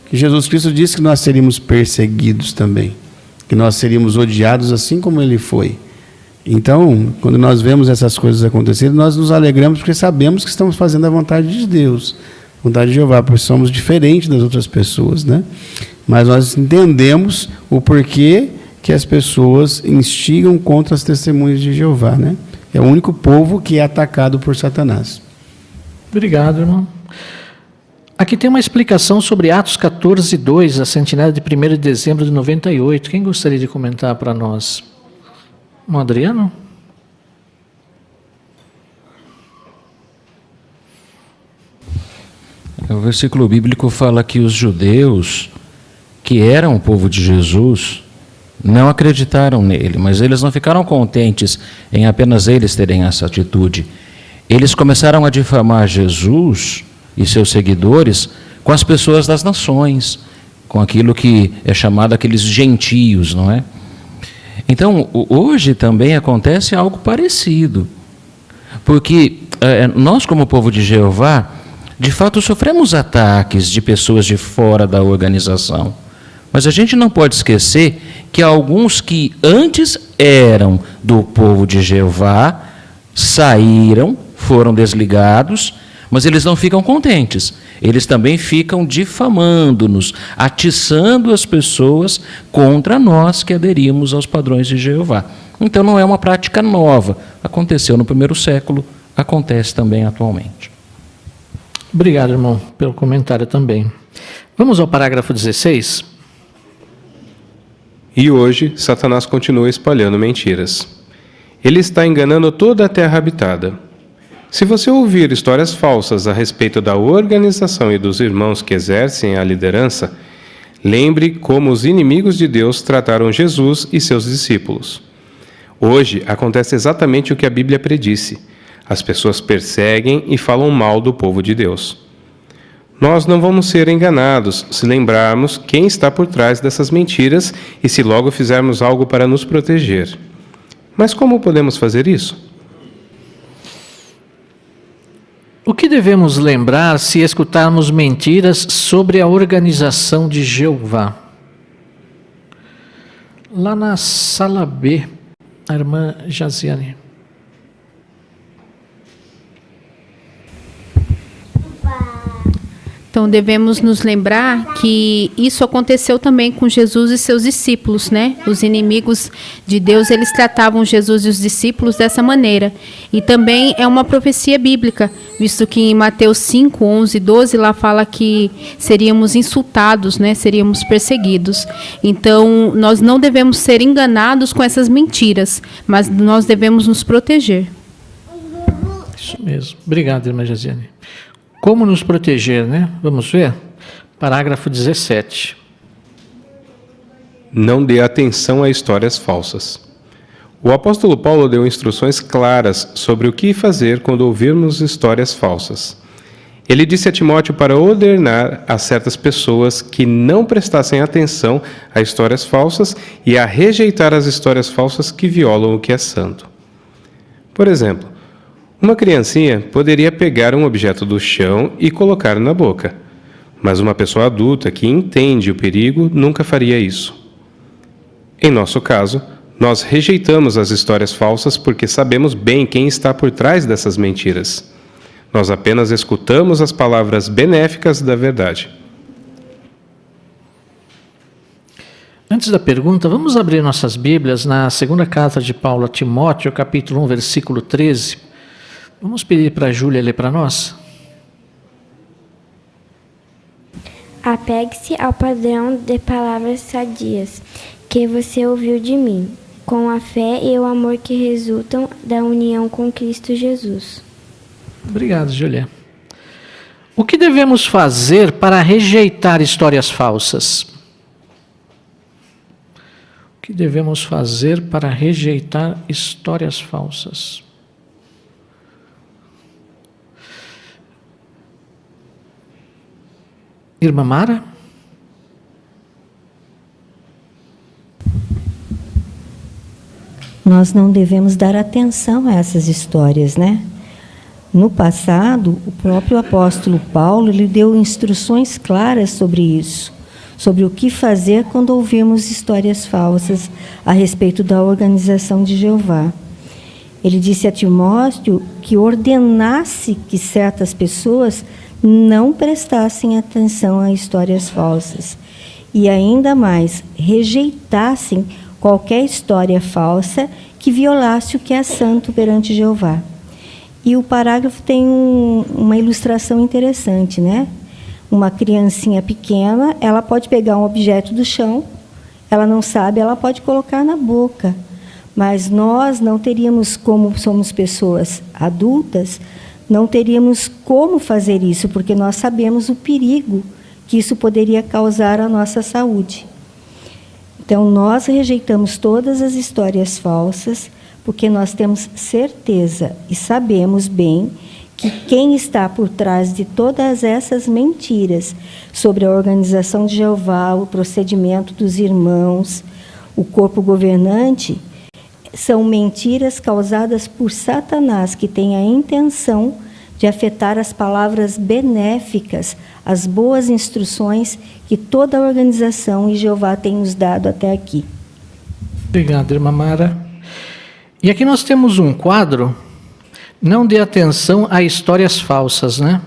Que Jesus Cristo disse que nós seríamos perseguidos também, que nós seríamos odiados assim como ele foi. Então, quando nós vemos essas coisas acontecerem, nós nos alegramos porque sabemos que estamos fazendo a vontade de Deus, a vontade de Jeová, porque somos diferentes das outras pessoas, né? Mas nós entendemos o porquê que as pessoas instigam contra as testemunhas de Jeová, né? É o único povo que é atacado por Satanás. Obrigado, irmão. Aqui tem uma explicação sobre Atos 14, 2, a sentinela de 1º de dezembro de 98. Quem gostaria de comentar para nós? O Adriano? O versículo bíblico fala que os judeus, que eram o povo de Jesus, não acreditaram nele, mas eles não ficaram contentes em apenas eles terem essa atitude. Eles começaram a difamar Jesus e seus seguidores com as pessoas das nações, com aquilo que é chamado aqueles gentios, não é? Então, hoje também acontece algo parecido, porque nós, como povo de Jeová, de fato sofremos ataques de pessoas de fora da organização, mas a gente não pode esquecer que alguns que antes eram do povo de Jeová saíram, foram desligados, mas eles não ficam contentes. Eles também ficam difamando-nos, atiçando as pessoas contra nós que aderimos aos padrões de Jeová. Então não é uma prática nova. Aconteceu no 1º século, acontece também atualmente. Obrigado, irmão, pelo comentário também. Vamos ao parágrafo 16. E hoje, Satanás continua espalhando mentiras. Ele está enganando toda a terra habitada. Se você ouvir histórias falsas a respeito da organização e dos irmãos que exercem a liderança, lembre como os inimigos de Deus trataram Jesus e seus discípulos. Hoje acontece exatamente o que a Bíblia predisse. As pessoas perseguem e falam mal do povo de Deus. Nós não vamos ser enganados se lembrarmos quem está por trás dessas mentiras e se logo fizermos algo para nos proteger. Mas como podemos fazer isso? O que devemos lembrar se escutarmos mentiras sobre a organização de Jeová? Lá na sala B, a irmã Jaziane. Então devemos nos lembrar que isso aconteceu também com Jesus e seus discípulos, né? Os inimigos de Deus, eles tratavam Jesus e os discípulos dessa maneira. E também é uma profecia bíblica, visto que em Mateus 5, 11 e 12, lá fala que seríamos insultados, né? Seríamos perseguidos. Então nós não devemos ser enganados com essas mentiras, mas nós devemos nos proteger. Isso mesmo. Obrigado, irmã Jaziane. Como nos proteger, né? Vamos ver? Parágrafo 17. Não dê atenção a histórias falsas. O apóstolo Paulo deu instruções claras sobre o que fazer quando ouvirmos histórias falsas. Ele disse a Timóteo para ordenar a certas pessoas que não prestassem atenção a histórias falsas e a rejeitar as histórias falsas que violam o que é santo. Por exemplo, uma criancinha poderia pegar um objeto do chão e colocar na boca, mas uma pessoa adulta que entende o perigo nunca faria isso. Em nosso caso, nós rejeitamos as histórias falsas porque sabemos bem quem está por trás dessas mentiras. Nós apenas escutamos as palavras benéficas da verdade. Antes da pergunta, vamos abrir nossas Bíblias na segunda carta de Paulo a Timóteo, capítulo 1, versículo 13. Vamos pedir para a Júlia ler para nós. Apegue-se ao padrão de palavras sadias que você ouviu de mim, com a fé e o amor que resultam da união com Cristo Jesus. Obrigado, Júlia. O que devemos fazer para rejeitar histórias falsas? O que devemos fazer para rejeitar histórias falsas? Irmã Mara? Nós não devemos dar atenção a essas histórias, né? No passado, o próprio apóstolo Paulo lhe deu instruções claras sobre isso, sobre o que fazer quando ouvirmos histórias falsas a respeito da organização de Jeová. Ele disse a Timóteo que ordenasse que certas pessoas não prestassem atenção a histórias falsas e, ainda mais, rejeitassem qualquer história falsa que violasse o que é santo perante Jeová. E o parágrafo tem uma ilustração interessante, né? Uma criancinha pequena, ela pode pegar um objeto do chão, ela não sabe, ela pode colocar na boca. Mas nós não teríamos, como somos pessoas adultas, não teríamos como fazer isso, porque nós sabemos o perigo que isso poderia causar à nossa saúde. Então, nós rejeitamos todas as histórias falsas, porque nós temos certeza e sabemos bem que quem está por trás de todas essas mentiras sobre a organização de Jeová, o procedimento dos irmãos, o corpo governante, são mentiras causadas por Satanás, que tem a intenção de afetar as palavras benéficas, as boas instruções que toda a organização e Jeová tem nos dado até aqui. Obrigado, irmã Mara. E aqui nós temos um quadro, não dê atenção a histórias falsas, né?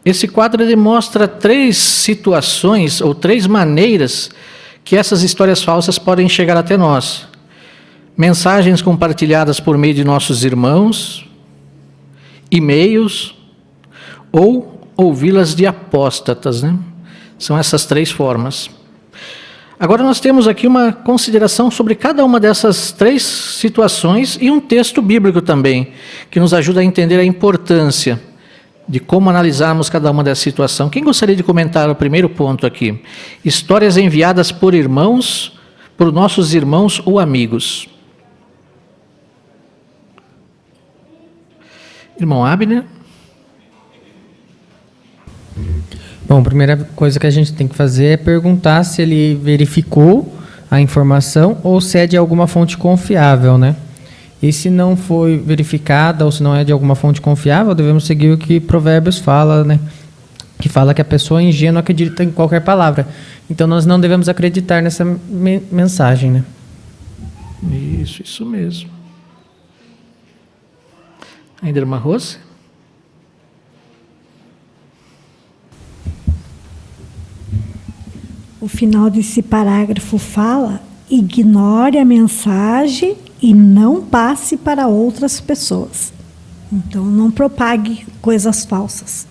Esse quadro demonstra 3 situações ou 3 maneiras que essas histórias falsas podem chegar até nós. Mensagens compartilhadas por meio de nossos irmãos, e-mails ou ouvi-las de apóstatas, né? São essas 3 formas. Agora nós temos aqui uma consideração sobre cada uma dessas 3 situações e um texto bíblico também, que nos ajuda a entender a importância de como analisarmos cada uma dessas situações. Quem gostaria de comentar o primeiro ponto aqui? Histórias enviadas por irmãos, por nossos irmãos ou amigos. Irmão Abner? Bom, a primeira coisa que a gente tem que fazer é perguntar se ele verificou a informação ou se é de alguma fonte confiável, né? E se não foi verificada ou se não é de alguma fonte confiável, devemos seguir o que Provérbios fala, né? Que fala que a pessoa ingênua acredita em qualquer palavra. Então nós não devemos acreditar nessa mensagem, né? Isso mesmo. Ainda irmã Rose? O final desse parágrafo fala: ignore a mensagem e não passe para outras pessoas. Então, não propague coisas falsas.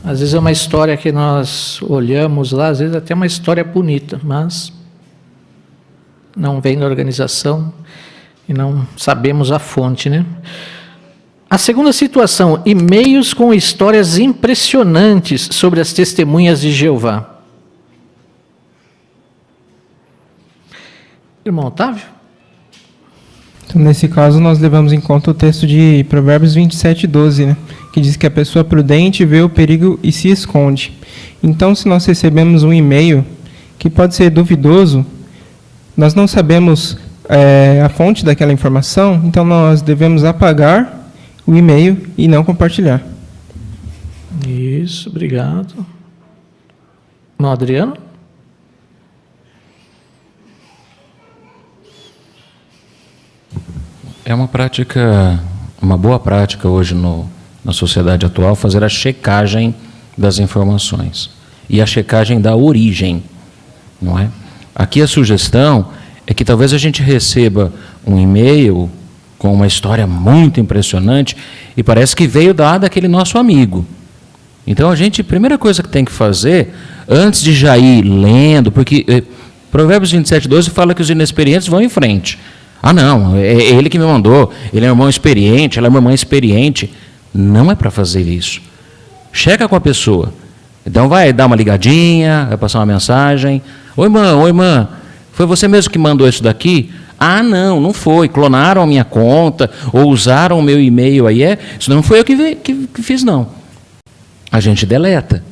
Às vezes é uma história que nós olhamos lá, às vezes até uma história bonita, mas não vem da organização e não sabemos a fonte, né? A segunda situação, e-mails com histórias impressionantes sobre as testemunhas de Jeová. Irmão Otávio? Então, nesse caso, nós levamos em conta o texto de Provérbios 27:12, né? Que diz que a pessoa prudente vê o perigo e se esconde. Então, se nós recebemos um e-mail que pode ser duvidoso, nós não sabemos a fonte daquela informação, então nós devemos apagar o e-mail e não compartilhar. Isso, obrigado. Irmão Adriano? É uma prática, uma boa prática hoje na sociedade atual, fazer a checagem das informações e a checagem da origem, não é? Aqui a sugestão é que talvez a gente receba um e-mail com uma história muito impressionante e parece que veio daquele nosso amigo. Então a primeira coisa que tem que fazer, antes de já ir lendo, porque Provérbios 27:12 fala que os inexperientes vão em frente. Ah, não, é ele que me mandou, ele é um irmão experiente, ela é uma irmã experiente. Não é para fazer isso. Checa com a pessoa. Então vai dar uma ligadinha, vai passar uma mensagem. Oi, irmã, foi você mesmo que mandou isso daqui? Ah, não foi. Clonaram a minha conta ou usaram o meu e-mail aí. Isso não foi eu que fiz, não. A gente deleta.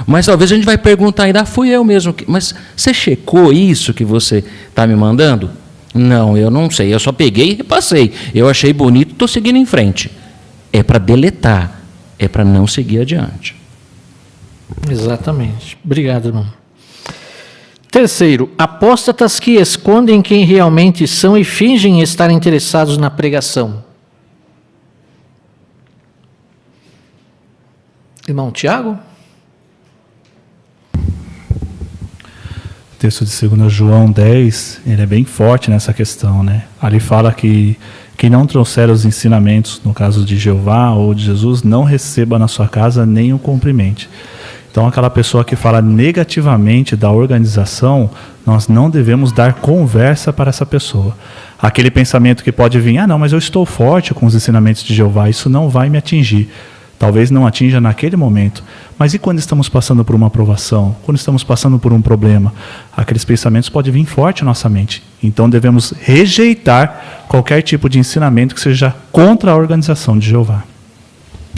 Mas talvez a gente vai perguntar ainda, fui eu mesmo. Mas você checou isso que você está me mandando? Não, eu não sei. Eu só peguei e repassei. Eu achei bonito, estou seguindo em frente. É para deletar. É para não seguir adiante. Exatamente. Obrigado, irmão. Terceiro, apóstatas que escondem quem realmente são e fingem estar interessados na pregação. Irmão Tiago? O texto de 2 João 10, ele é bem forte nessa questão, né? Ali fala que quem não trouxer os ensinamentos, no caso de Jeová ou de Jesus, não receba na sua casa nem o cumprimente. Então, aquela pessoa que fala negativamente da organização, nós não devemos dar conversa para essa pessoa. Aquele pensamento que pode vir, não, mas eu estou forte com os ensinamentos de Jeová, isso não vai me atingir. Talvez não atinja naquele momento, mas e quando estamos passando por uma aprovação, quando estamos passando por um problema? Aqueles pensamentos podem vir forte à nossa mente. Então devemos rejeitar qualquer tipo de ensinamento que seja contra a organização de Jeová.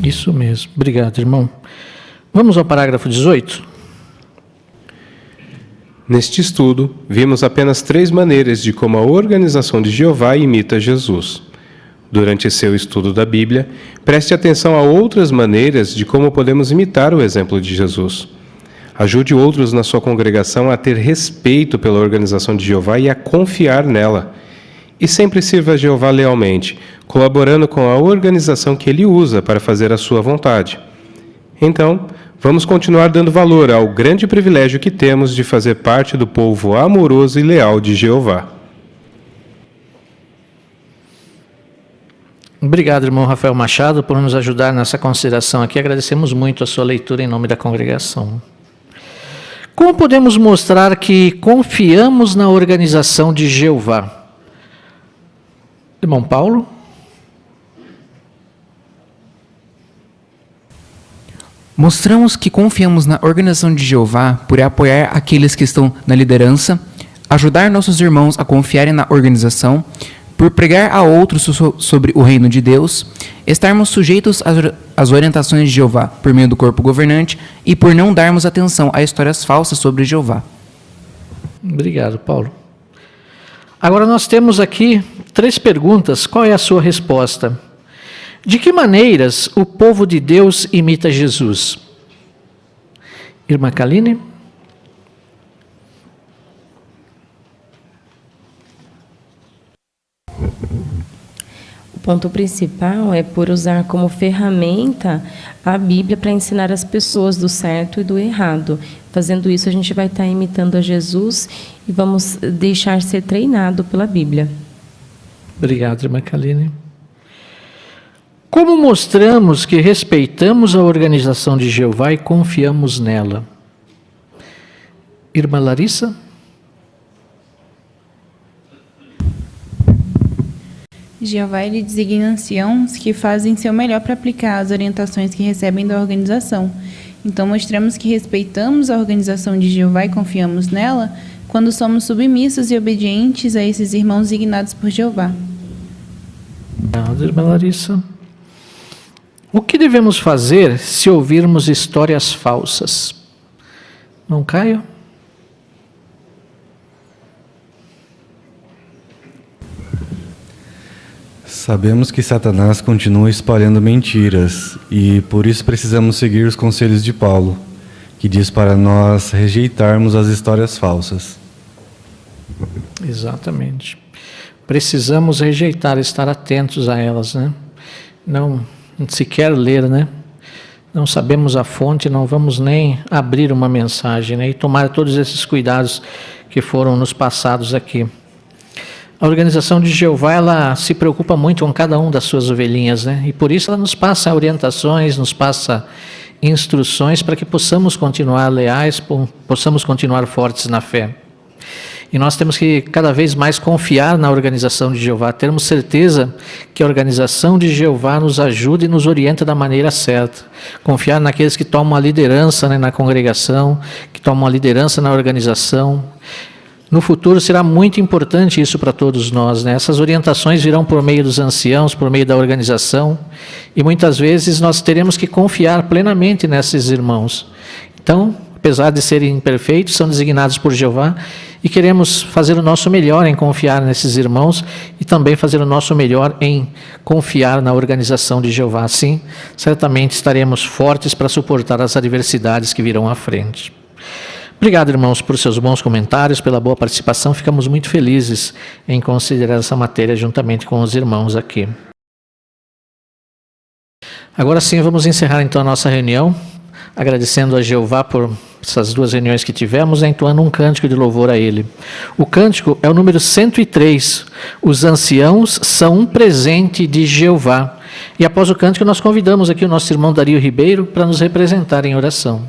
Isso mesmo. Obrigado, irmão. Vamos ao parágrafo 18. Neste estudo, vimos apenas 3 maneiras de como a organização de Jeová imita Jesus. Durante seu estudo da Bíblia, preste atenção a outras maneiras de como podemos imitar o exemplo de Jesus. Ajude outros na sua congregação a ter respeito pela organização de Jeová e a confiar nela. E sempre sirva a Jeová lealmente, colaborando com a organização que ele usa para fazer a sua vontade. Então, vamos continuar dando valor ao grande privilégio que temos de fazer parte do povo amoroso e leal de Jeová. Obrigado, irmão Rafael Machado, por nos ajudar nessa consideração aqui. Agradecemos muito a sua leitura em nome da congregação. Como podemos mostrar que confiamos na organização de Jeová? Irmão Paulo? Mostramos que confiamos na organização de Jeová por apoiar aqueles que estão na liderança, ajudar nossos irmãos a confiarem na organização, por pregar a outros sobre o reino de Deus, estarmos sujeitos às orientações de Jeová por meio do corpo governante e por não darmos atenção a histórias falsas sobre Jeová. Obrigado, Paulo. Agora nós temos aqui 3 perguntas. Qual é a sua resposta? De que maneiras o povo de Deus imita Jesus? Irmã Kaline? O ponto principal é por usar como ferramenta a Bíblia para ensinar as pessoas do certo e do errado. Fazendo isso, a gente vai estar imitando a Jesus e vamos deixar ser treinado pela Bíblia. Obrigado, irmã Kaline. Como mostramos que respeitamos a organização de Jeová e confiamos nela? Irmã Larissa? Jeová ele designa anciãos que fazem seu melhor para aplicar as orientações que recebem da organização. Então, mostramos que respeitamos a organização de Jeová e confiamos nela quando somos submissos e obedientes a esses irmãos designados por Jeová. Obrigado, irmã Larissa. O que devemos fazer se ouvirmos histórias falsas? Não Caio? Sabemos que Satanás continua espalhando mentiras e por isso precisamos seguir os conselhos de Paulo, que diz para nós rejeitarmos as histórias falsas. Exatamente. Precisamos rejeitar, estar atentos a elas, né? Não sequer ler, né? Não sabemos a fonte, não vamos nem abrir uma mensagem, né? E tomar todos esses cuidados que foram nos passados aqui. A organização de Jeová, ela se preocupa muito com cada um das suas ovelhinhas, né? E por isso ela nos passa orientações, nos passa instruções para que possamos continuar leais, possamos continuar fortes na fé. E nós temos que cada vez mais confiar na organização de Jeová, termos certeza que a organização de Jeová nos ajuda e nos orienta da maneira certa. Confiar naqueles que tomam a liderança, né, na congregação, que tomam a liderança na organização. No futuro será muito importante isso para todos nós, né? Essas orientações virão por meio dos anciãos, por meio da organização, e muitas vezes nós teremos que confiar plenamente nesses irmãos. Então, apesar de serem imperfeitos, são designados por Jeová, e queremos fazer o nosso melhor em confiar nesses irmãos, e também fazer o nosso melhor em confiar na organização de Jeová. Assim, certamente estaremos fortes para suportar as adversidades que virão à frente. Obrigado, irmãos, por seus bons comentários, pela boa participação. Ficamos muito felizes em considerar essa matéria juntamente com os irmãos aqui. Agora sim, vamos encerrar então a nossa reunião, agradecendo a Jeová por essas 2 reuniões que tivemos, entoando um cântico de louvor a Ele. O cântico é o número 103. Os anciãos são um presente de Jeová. E após o cântico, nós convidamos aqui o nosso irmão Dario Ribeiro para nos representar em oração.